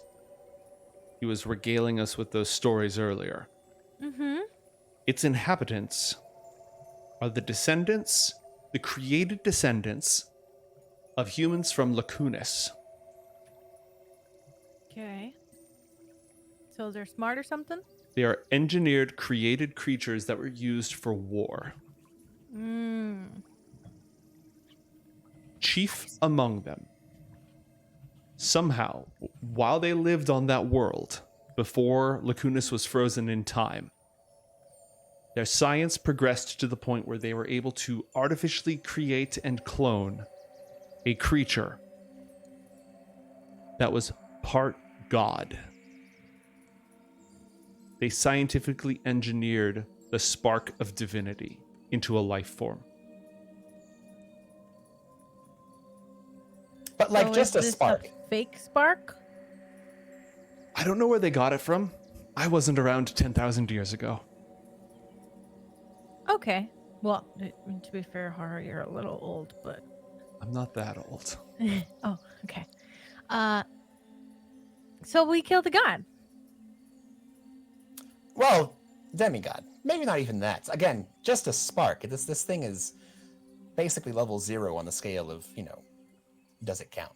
He was regaling us with those stories earlier. Mm-hmm. Its inhabitants are the created descendants of humans from Lacunis. Okay. So they're smart or something? They are engineered, created creatures that were used for war. Chief among them, somehow, while they lived on that world, before Lacunis was frozen in time, their science progressed to the point where they were able to artificially create and clone a creature that was part god. They scientifically engineered the spark of divinity into a life form. But like So just a is this spark. Fake spark? I don't know where they got it from. I wasn't around 10,000 years ago. Okay. Well, to be fair, Haura, you're a little old, but I'm not that old. oh, okay. So we killed the god. Well, demigod. Maybe not even that. Again, just a spark. This thing is basically level 0 on the scale of, does it count?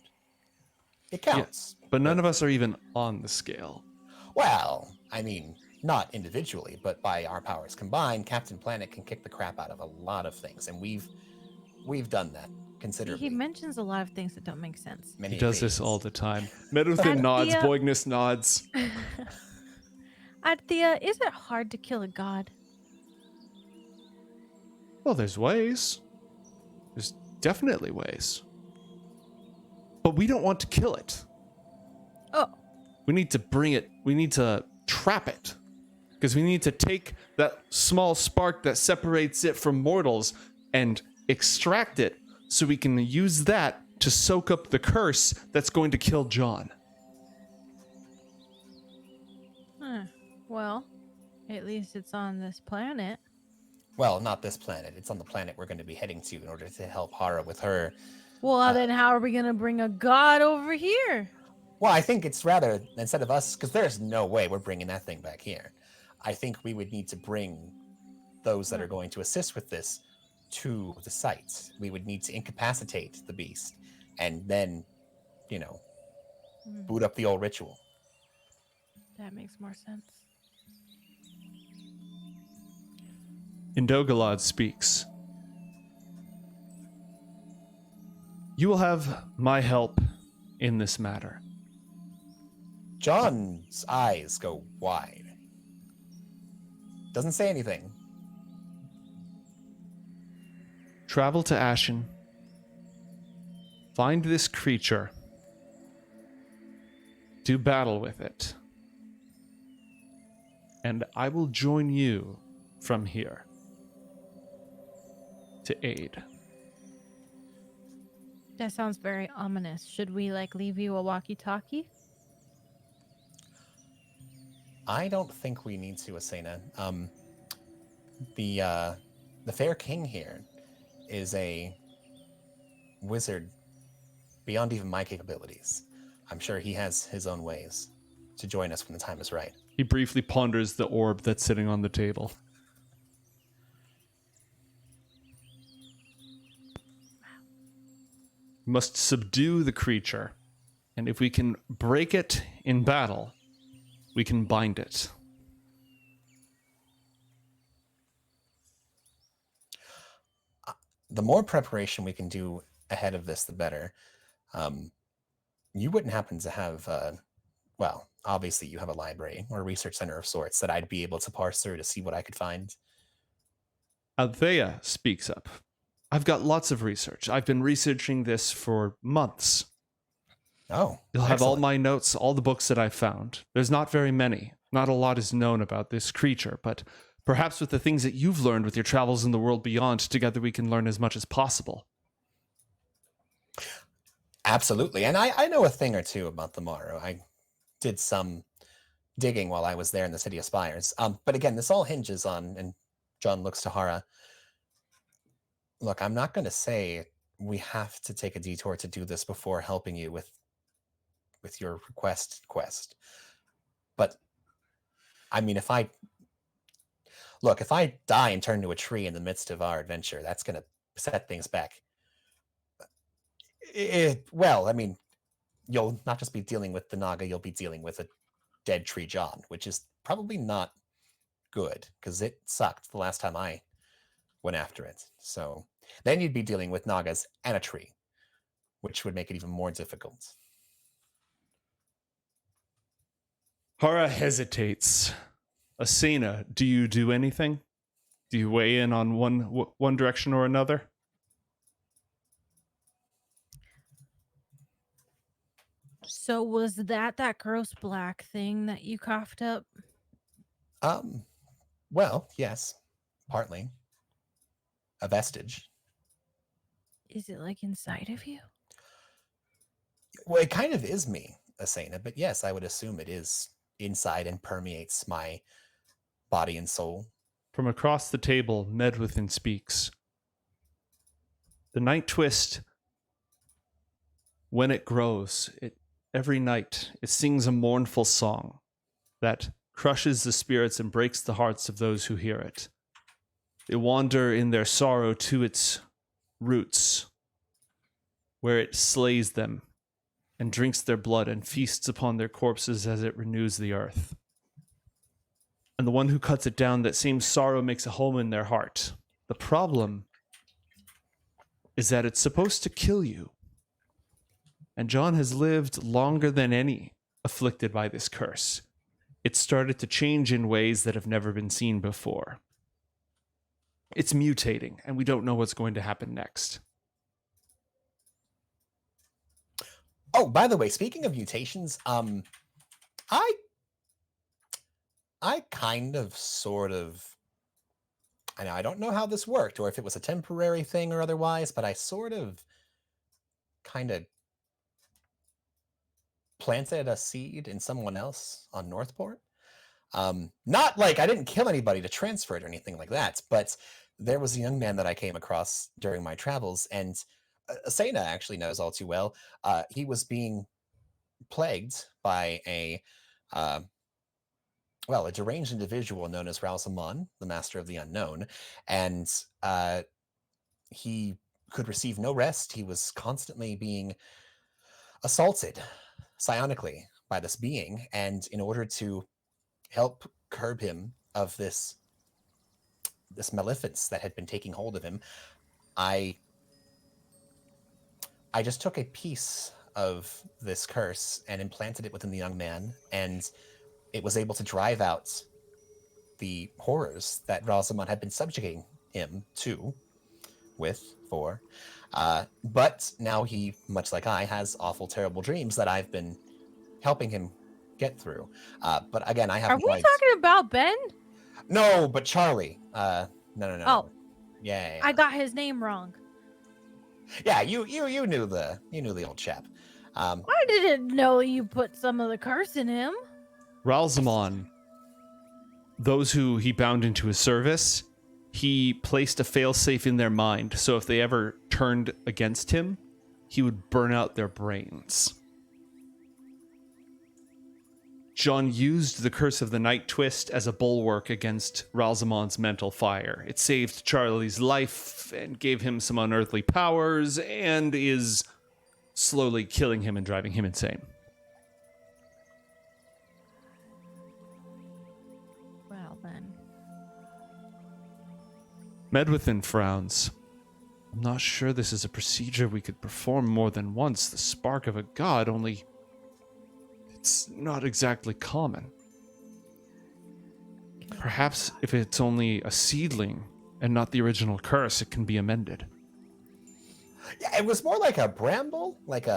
It counts. Yeah, but none of us are even on the scale. Well, I mean, not individually, but by our powers combined, Captain Planet can kick the crap out of a lot of things, and we've done that considerably. He mentions a lot of things that don't make sense. Many He does this occasions. all the time. Meduthin nods, Boignus nods. Adthea, is it hard to kill a god? Well, there's ways. There's definitely ways. But we don't want to kill it. Oh. We need to bring it, we need to trap it. Because we need to take that small spark that separates it from mortals and extract it so we can use that to soak up the curse that's going to kill John. Well, at least it's on this planet. Well, not this planet. It's on the planet we're going to be heading to in order to help Haura with her. Well, then how are we going to bring a god over here? Well, I think it's rather, instead of us, because there's no way we're bringing that thing back here. I think we would need to bring those that are going to assist with this to the site. We would need to incapacitate the beast and then, boot up the old ritual. That makes more sense. Indogalad speaks. You will have my help in this matter. John's eyes go wide. Doesn't say anything. Travel to Ashen. Find this creature. Do battle with it. And I will join you from here to aid. That sounds very ominous. Should we like leave you a walkie-talkie? I don't think we need to, Asena. The fair king here is a wizard beyond even my capabilities. I'm sure he has his own ways to join us when the time is right. He briefly ponders the orb that's sitting on the table. We must subdue the creature, and if we can break it in battle, we can bind it. The more preparation we can do ahead of this, the better. You wouldn't happen to have, well, obviously you have a library or a research center of sorts that I'd be able to parse through to see what I could find. Althea speaks up. I've got lots of research. I've been researching this for months. Oh, You'll have all excellent. my notes, all the books that I've found. There's not very many. Not a lot is known about this creature, but perhaps with the things that you've learned with your travels in the world beyond, together we can learn as much as possible. Absolutely. And I know a thing or two about the Morrow. I did some digging while I was there in the City of Spires. But again, this all hinges on, and John looks to Haura. Look, I'm not going to say we have to take a detour to do this before helping you with your quest. But I mean, if I die and turn to a tree in the midst of our adventure, that's going to set things back. Well, I mean, you'll not just be dealing with the Naga, you'll be dealing with a dead tree John, which is probably not good because it sucked the last time I went after it. So then you'd be dealing with Nagas and a tree, which would make it even more difficult. Haura hesitates. Asena, do you do anything? Do you weigh in on one direction or another? So was that gross black thing that you coughed up? Well, yes, partly. A vestige. Is it like inside of you? Well, it kind of is me, Asena, but yes, I would assume it is inside and permeates my body and soul. From across the table, Medwithin speaks. The night twist, when it grows, every night it sings a mournful song that crushes the spirits and breaks the hearts of those who hear it. They wander in their sorrow to its roots, where it slays them and drinks their blood and feasts upon their corpses as it renews the earth. And the one who cuts it down, that same sorrow makes a home in their heart. The problem is that it's supposed to kill you. And John has lived longer than any afflicted by this curse. It started to change in ways that have never been seen before. It's mutating, and we don't know what's going to happen next. Oh, by the way, speaking of mutations, I kind of sort of, I don't know how this worked or if it was a temporary thing or otherwise, but I sort of kind of planted a seed in someone else on Northport. Not like I didn't kill anybody to transfer it or anything like that, but there was a young man that I came across during my travels, and Asena actually knows all too well. He was being plagued by a deranged individual known as Ralsamon, the Master of the Unknown, and he could receive no rest. He was constantly being assaulted psionically by this being, and in order to help curb him of this maleficence that had been taking hold of him, I just took a piece of this curse and implanted it within the young man, and it was able to drive out the horrors that Ralzamon had been subjugating him to but now he, much like I, has awful, terrible dreams that I've been helping him get through. But again, I have Are we talking about Ben? No, but Charlie. No. Oh. Yeah. I got his name wrong. Yeah, you knew the old chap. I didn't know you put some of the curse in him. Ralzamon, those who he bound into his service, he placed a failsafe in their mind, so if they ever turned against him, he would burn out their brains. John used the Curse of the Night Twist as a bulwark against Ralzamon's mental fire. It saved Charlie's life and gave him some unearthly powers, and is slowly killing him and driving him insane. Well, then. Medwithin frowns. I'm not sure this is a procedure we could perform more than once. The spark of a god, only it's not exactly common. Perhaps if it's only a seedling and not the original curse, it can be amended. Yeah, it was more like a bramble, like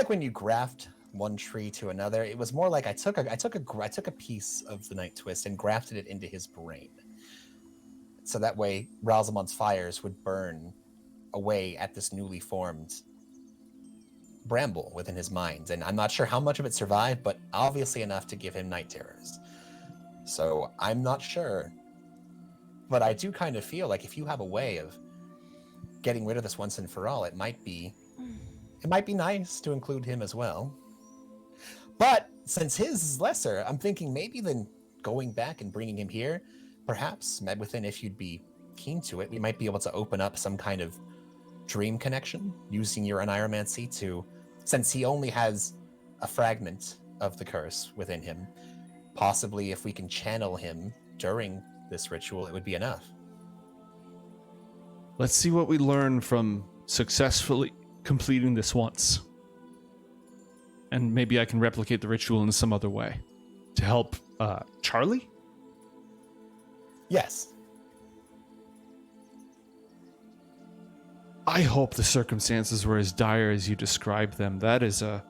when you graft one tree to another. It was more like I took a piece of the Night Twist and grafted it into his brain. So that way, Ralzamon's fires would burn away at this newly formed bramble within his mind. And I'm not sure how much of it survived, but obviously enough to give him night terrors. So I'm not sure. But I do kind of feel like if you have a way of getting rid of this once and for all, it might be nice to include him as well. But since his is lesser, I'm thinking maybe then going back and bringing him here, perhaps, Medwithin, if you'd be keen to it, we might be able to open up some kind of dream connection using your Oneiromancy to, since he only has a fragment of the curse within him, possibly if we can channel him during this ritual, it would be enough. Let's see what we learn from successfully completing this once. And maybe I can replicate the ritual in some other way to help Charlie? Yes. I hope the circumstances were as dire as you described them. That is the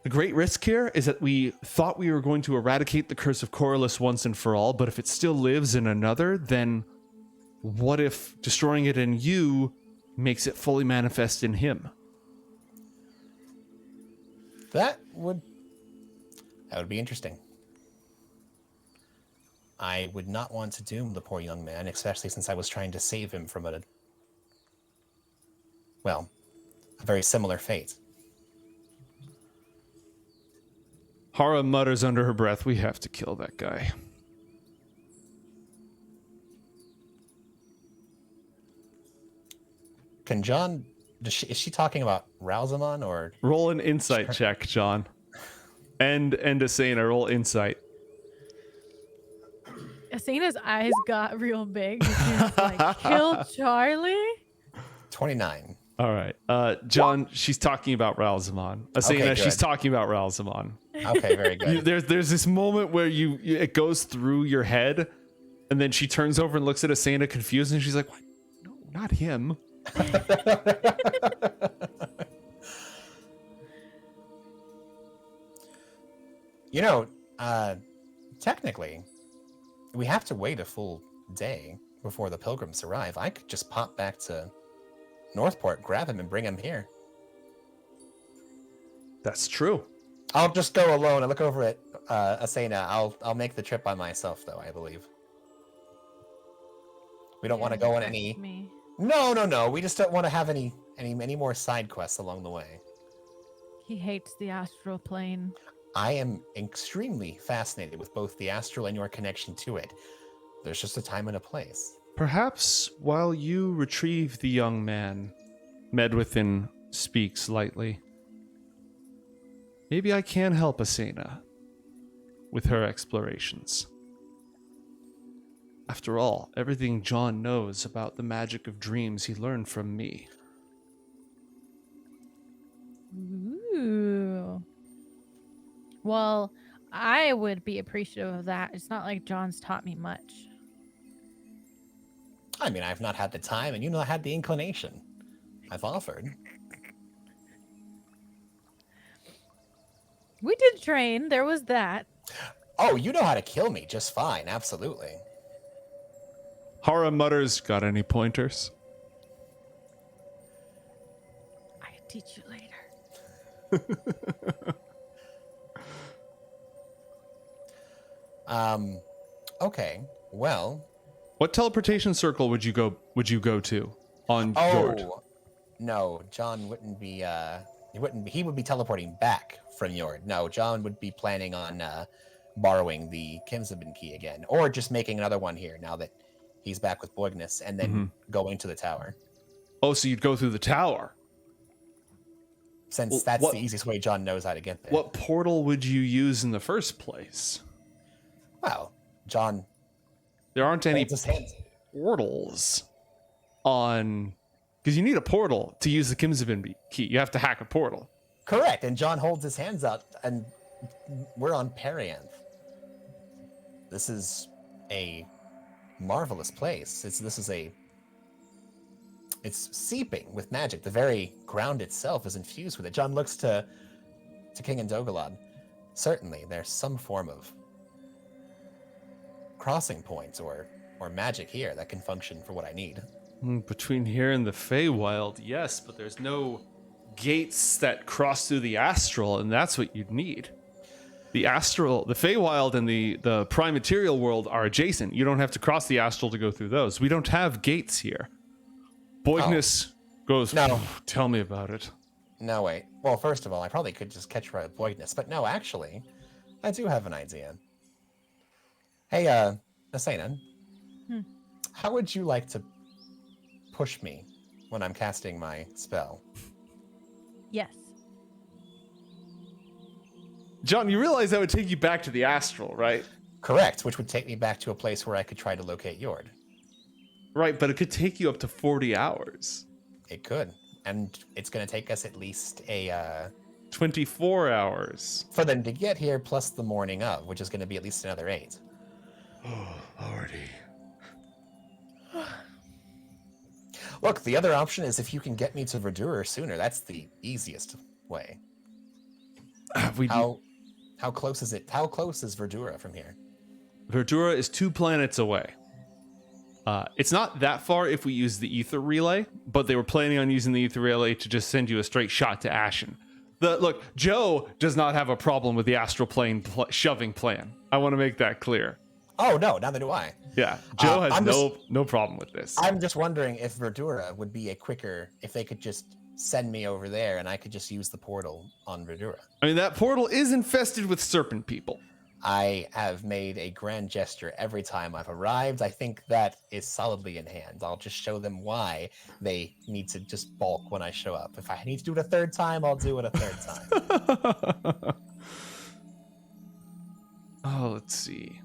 great risk here is that we thought we were going to eradicate the curse of Corylus once and for all, but if it still lives in another, then what if destroying it in you makes it fully manifest in him? That would be interesting. I would not want to doom the poor young man, especially since I was trying to save him from a very similar fate. Haura mutters under her breath, we have to kill that guy. Can John... is she talking about Ralzamon or... Roll an insight check, John. And Asena, roll insight. Asena's eyes got real big. She's like, kill Charlie? 29. All right. John, she's talking about Ralzamon. Asena, Okay, she's good. talking about Ralzamon. Okay, very good. There's this moment where it goes through your head, and then she turns over and looks at Asena confused, and she's like, what? No, not him. Technically, we have to wait a full day before the pilgrims arrive. I could just pop back to Northport, grab him, and bring him here. That's true. I'll just go alone. I look over at Asena. I'll make the trip by myself, though, I believe. We don't want to go on any... Me. No. We just don't want to have any more side quests along the way. He hates the astral plane. I am extremely fascinated with both the astral and your connection to it. There's just a time and a place. Perhaps while you retrieve the young man, Medwithin speaks lightly. Maybe I can help Asena with her explorations. After all, everything John knows about the magic of dreams he learned from me. Ooh. Well, I would be appreciative of that. It's not like John's taught me much. I mean, I've not had the time, and you not had the inclination. I've offered. We did train. There was that. Oh, you know how to kill me just fine. Absolutely. Haura mutters, got any pointers? I can teach you later. Okay. Well. What teleportation circle would you go to on Yord? No, John wouldn't be he would be teleporting back from Yord. No, John would be planning on borrowing the Kimsabin key again, or just making another one here now that he's back with Borgness, and then going to the tower. Oh, so you'd go through the tower. Since that's the easiest way John knows how to get there. What portal would you use in the first place? Well, John, there aren't any holds his hands. portals on, because you need a portal to use the Kimsabin key. You have to hack a portal. Correct, and John holds his hands out, and we're on Perianth. This is a marvelous place. It's seeping with magic. The very ground itself is infused with it. John looks to King and Dogolad. Certainly, there's some form of crossing points or magic here that can function for what I need. Between here and the Feywild, yes, but there's no gates that cross through the astral, and that's what you'd need. The astral, the Feywild, and the prime material world are adjacent. You don't have to cross the astral to go through those. We don't have gates here. Borgness goes, no. Tell me about it. No, wait. Well, first of all, I probably could just catch right with Borgness, but no, actually, I do have an idea. Hey, Asena, how would you like to push me when I'm casting my spell? Yes. John, you realize that would take you back to the astral, right? Correct, which would take me back to a place where I could try to locate Yord. Right, but it could take you up to 40 hours. It could, and it's going to take us at least 24 hours. For them to get here, plus the morning of, which is going to be at least another 8. Oh, Lordy. Look, the other option is if you can get me to Verdura sooner. That's the easiest way. How close is it? How close is Verdura from here? Verdura is 2 planets away. It's not that far if we use the ether relay, but they were planning on using the ether relay to just send you a straight shot to Ashen. Look, Joe does not have a problem with the astral plane shoving plan. I want to make that clear. Oh, no, neither do I. Yeah, Joe has no problem with this. I'm just wondering if Verdura would be if they could just send me over there and I could just use the portal on Verdura. I mean, that portal is infested with serpent people. I have made a grand gesture every time I've arrived. I think that is solidly in hand. I'll just show them why they need to just balk when I show up. If I need to do it a third time, I'll do it a third time. Oh, let's see.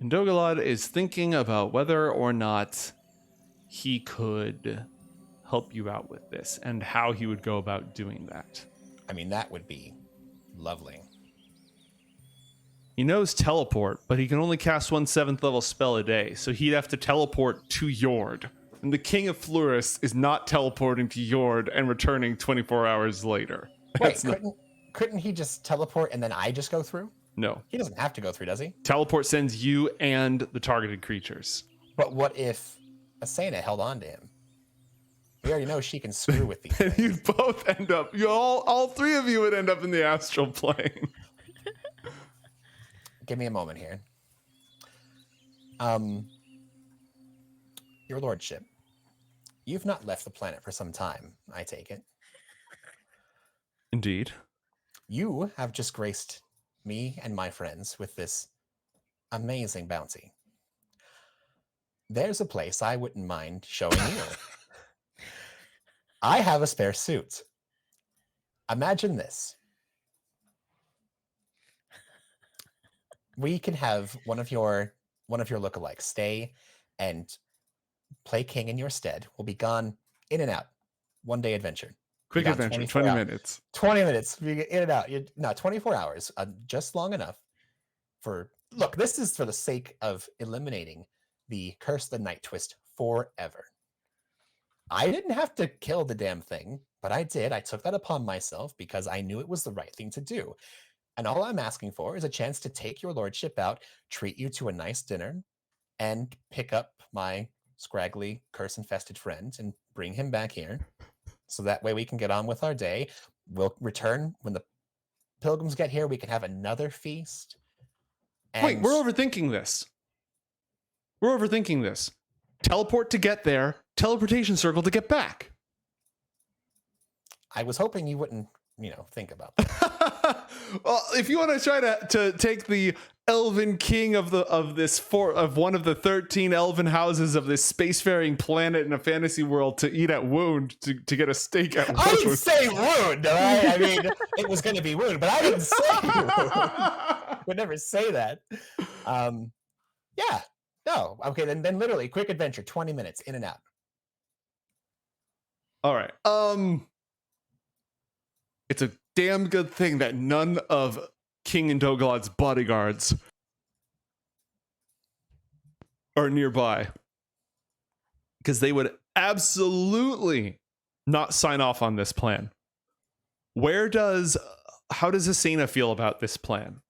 And Dogolad is thinking about whether or not he could help you out with this and how he would go about doing that. I mean, that would be lovely. He knows teleport, but he can only cast 1 7th level spell a day, so he'd have to teleport to Yord. And the King of Fluris is not teleporting to Yord and returning 24 hours later. Wait, couldn't he just teleport and then I just go through? No. He doesn't have to go through, does he? Teleport sends you and the targeted creatures. But what if Asena held on to him? We already know she can screw with these And things. you'd both end up, all 3 of you would end up in the astral plane. Give me a moment here. Your lordship, you've not left the planet for some time, I take it. Indeed. You have just graced me and my friends with this amazing bounty. There's a place I wouldn't mind showing you. I have a spare suit. Imagine this. we can have one of your lookalikes stay and play king in your stead. We'll be gone in and out. 1 day adventure. Quick got adventure, 24 20 hours. minutes. 20 minutes. You get in and out. No, 24 hours. Just long enough for. Look, this is for the sake of eliminating the Curse of the Night Twist forever. I didn't have to kill the damn thing, but I did. I took that upon myself because I knew it was the right thing to do. And all I'm asking for is a chance to take your lordship out, treat you to a nice dinner, and pick up my scraggly, curse-infested friend and bring him back here. So that way we can get on with our day. We'll return when the pilgrims get here. We can have another feast. Wait, we're overthinking this. Teleport to get there, teleportation circle to get back. I was hoping you wouldn't, think about that. Well, if you want to try to take the elven king of one of the 13 elven houses of this spacefaring planet in a fantasy world to eat at Wound to get a steak at Wound. I didn't say Wound, all right? I mean, it was going to be Wound, but I didn't say Wound. I would never say that. Yeah. No. Okay, then literally quick adventure, 20 minutes in and out. All right. It's a damn good thing that none of King and Dogalad's bodyguards are nearby, because they would absolutely not sign off on this plan. How does Asena feel about this plan?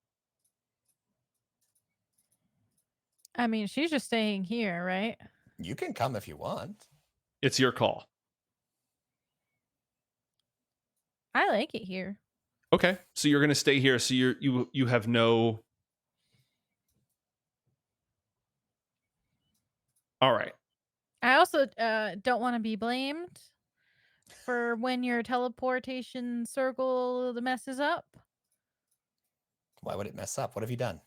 I mean, she's just staying here, right? You can come if you want. It's your call. I like it here. Okay, so you're gonna stay here. So you have no. All right. I also don't want to be blamed for when your teleportation circle messes up. Why would it mess up? What have you done?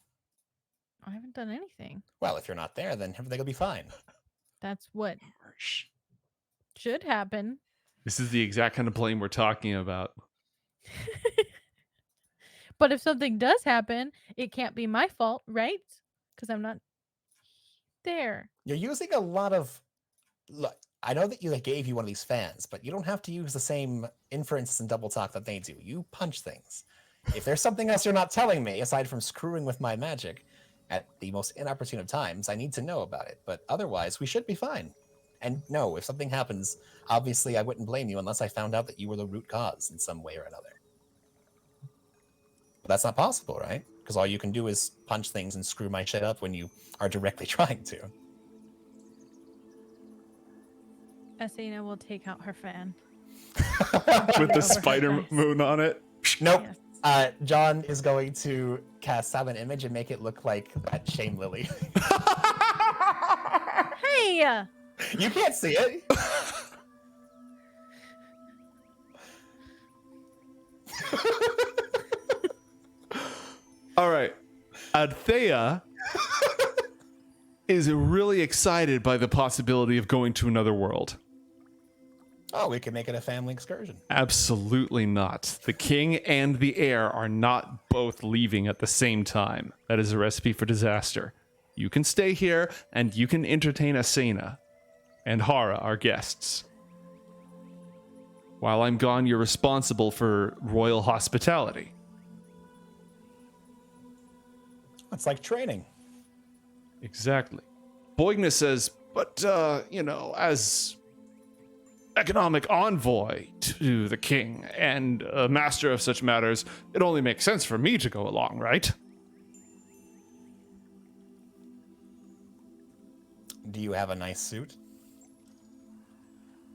I haven't done anything. Well, if you're not there, then everything will be fine. That's what should happen. This is the exact kind of blame we're talking about. But if something does happen, it can't be my fault, right? Because I'm not there. You're using a lot of... Look, I know that gave you one of these fans, but you don't have to use the same inference and double talk that they do. You punch things. If there's something else you're not telling me, aside from screwing with my magic at the most inopportune of times, I need to know about it. But otherwise, we should be fine. And no, if something happens, obviously I wouldn't blame you unless I found out that you were the root cause in some way or another. But that's not possible, right? Because all you can do is punch things and screw my shit up when you are directly trying to. Asena will take out her fan. With the spider moon on it. Nope. Yes. John is going to cast Silent Image and make it look like that Shame Lily. Hey! You can't see it. All right. Adthea is really excited by the possibility of going to another world. Oh, we can make it a family excursion. Absolutely not. The king and the heir are not both leaving at the same time. That is a recipe for disaster. You can stay here, and you can entertain Asena and Haura, our guests. While I'm gone, you're responsible for royal hospitality. It's like training. Exactly. Boigna says, but, as economic envoy to the king and a master of such matters, it only makes sense for me to go along, right? Do you have a nice suit?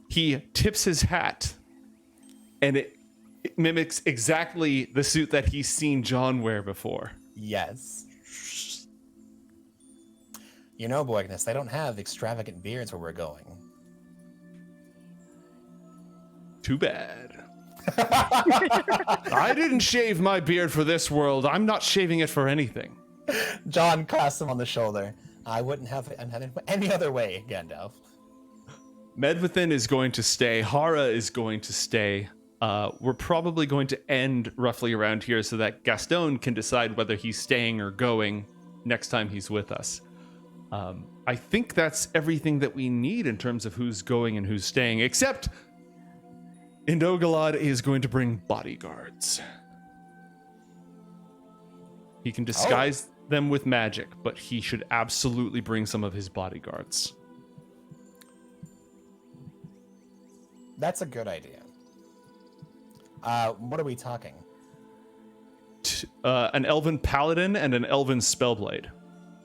He tips his hat, and it mimics exactly the suit that he's seen John wear before. Yes. You know, Boignus, they don't have extravagant beards where we're going. Too bad. I didn't shave my beard for this world. I'm not shaving it for anything. John claps him on the shoulder. I wouldn't have it any other way, Gandalf. Medvithin is going to stay. Haura is going to stay. We're probably going to end roughly around here so that Gastone can decide whether he's staying or going. next time he's with us. I think that's everything that we need in terms of who's going and who's staying, except Indogolod is going to bring bodyguards. He can disguise them with magic, but he should absolutely bring some of his bodyguards. That's a good idea. What are we talking? An elven paladin and an elven spellblade,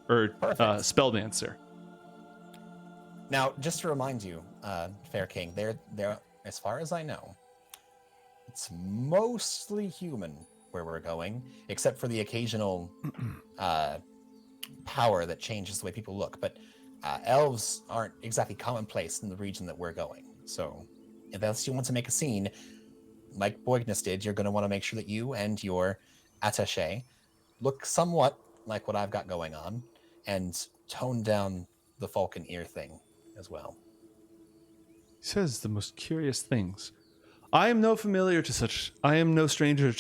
or spelldancer. Now, just to remind you, Fair King, they're as far as I know, it's mostly human where we're going, except for the occasional power that changes the way people look. But elves aren't exactly commonplace in the region that we're going. So, unless you want to make a scene, like Boignus did, you're going to want to make sure that you and your attaché look somewhat like what I've got going on, and tone down the falcon ear thing as well. He says the most curious things. I am no stranger to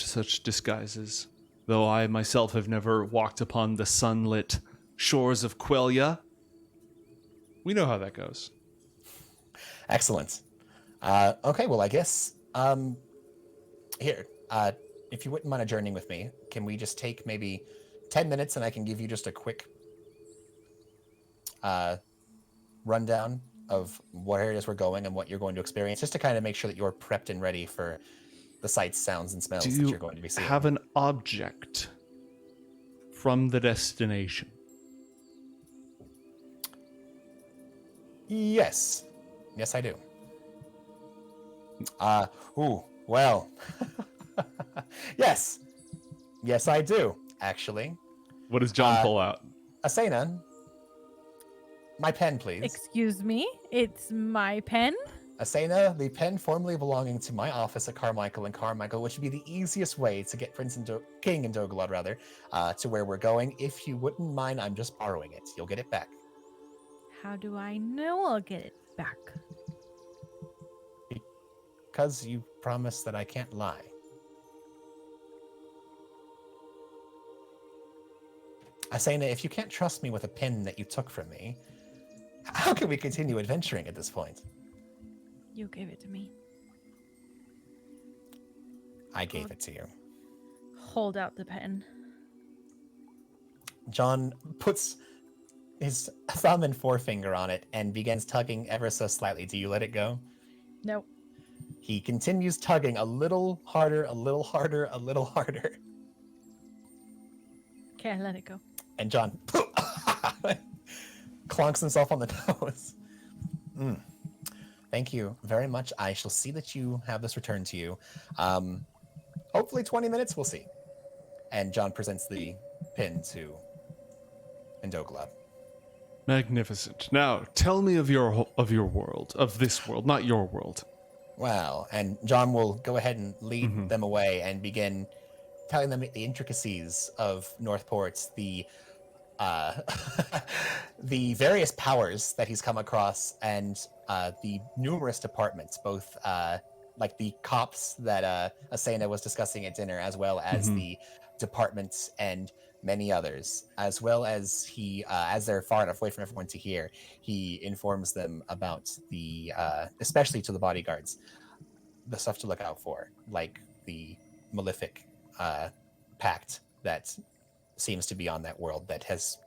such disguises, though I myself have never walked upon the sunlit shores of Quelia. We know how that goes. Excellent. Okay, well, I guess here, if you wouldn't mind adjourning with me, can we just take maybe 10 minutes and I can give you just a quick rundown of where it is we're going and what you're going to experience, just to kind of make sure that you're prepped and ready for the sights, sounds, and smells that you're going to be seeing. Have an object from the destination? Yes. Yes, I do. Well. Yes. Yes, I do, actually. What does John pull out? Asena, my pen, please. Excuse me? It's my pen? Asena, the pen formerly belonging to my office at Carmichael and Carmichael, which would be the easiest way to get King Indogolod, rather, to where we're going. If you wouldn't mind, I'm just borrowing it. You'll get it back. How do I know I'll get it back? Because you promised that I can't lie. Asena, if you can't trust me with a pin that you took from me, how can we continue adventuring at this point? You gave it to me. I gave it to you. Hold out the pen. John puts his thumb and forefinger on it and begins tugging ever so slightly. Do you let it go? Nope. He continues tugging a little harder, a little harder, a little harder. Okay, I let it go. And John clonks himself on the nose. Thank you very much. I shall see that you have this returned to you. Hopefully 20 minutes, we'll see. And John presents the pin to Indogolod. Magnificent. Now, tell me of your world, of this world, not your world. Well, and John will go ahead and lead them away and begin telling them the intricacies of Northport, the the various powers that he's come across, and the numerous departments, both like the cops that Asena was discussing at dinner, as well as the departments and many others, as well as he, as they're far enough away from everyone to hear, he informs them about the, especially to the bodyguards, the stuff to look out for, like the malefic pact that seems to be on that world that has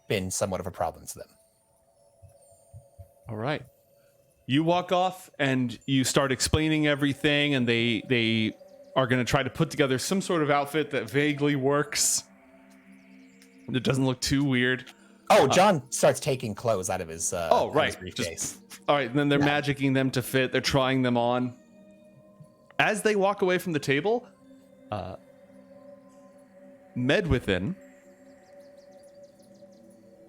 been somewhat of a problem to them. All right. You walk off and you start explaining everything, and they are going to try to put together some sort of outfit that vaguely works. It doesn't look too weird. Oh, John starts taking clothes out of his his briefcase. All right, and then they're magicking them to fit. They're trying them on. As they walk away from the table, Medwithin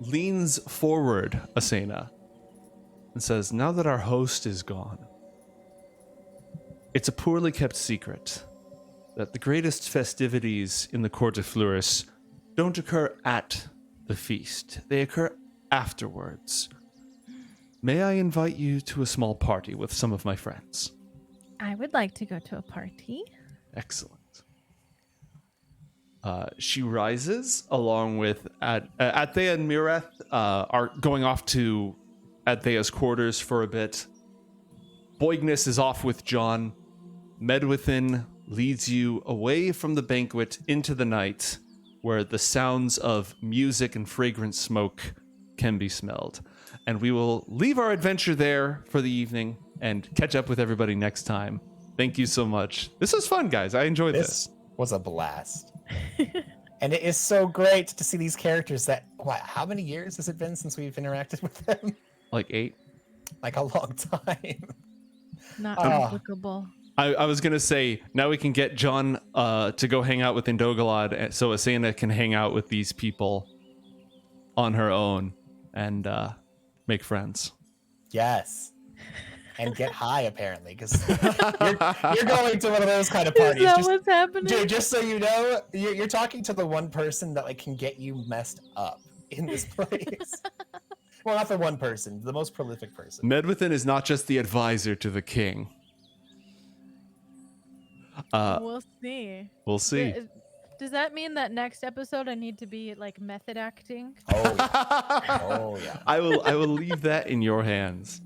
leans forward, Asena, and says, "Now that our host is gone, it's a poorly kept secret that the greatest festivities in the court of Fluris don't occur at the feast. They occur afterwards. May I invite you to a small party with some of my friends?" I would like to go to a party. Excellent. She rises along with Athea and Mireth are going off to Athea's quarters for a bit. Boigness is off with John. Medwithin leads you away from the banquet into the night, where the sounds of music and fragrant smoke can be smelled. And we will leave our adventure there for the evening and catch up with everybody next time. Thank you so much. This was fun, guys. I enjoyed this. Was a blast. And it is so great to see these characters that, how many years has it been since we've interacted with them? Like 8? Like a long time. Not applicable. I was going to say, now we can get John to go hang out with Indogalad so Asena can hang out with these people on her own and make friends. Yes. And get high, apparently, because you're going to one of those kind of parties. Is that what's happening? Dude, just so you know, you're talking to the one person that like can get you messed up in this place. Well, not the one person, the most prolific person. Medwithin is not just the advisor to the king. We'll see. We'll see. Does that mean that next episode I need to be like method acting? Oh, yeah. Oh, yeah. I will leave that in your hands.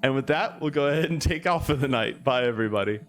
And with that, we'll go ahead and take off for the night. Bye, everybody.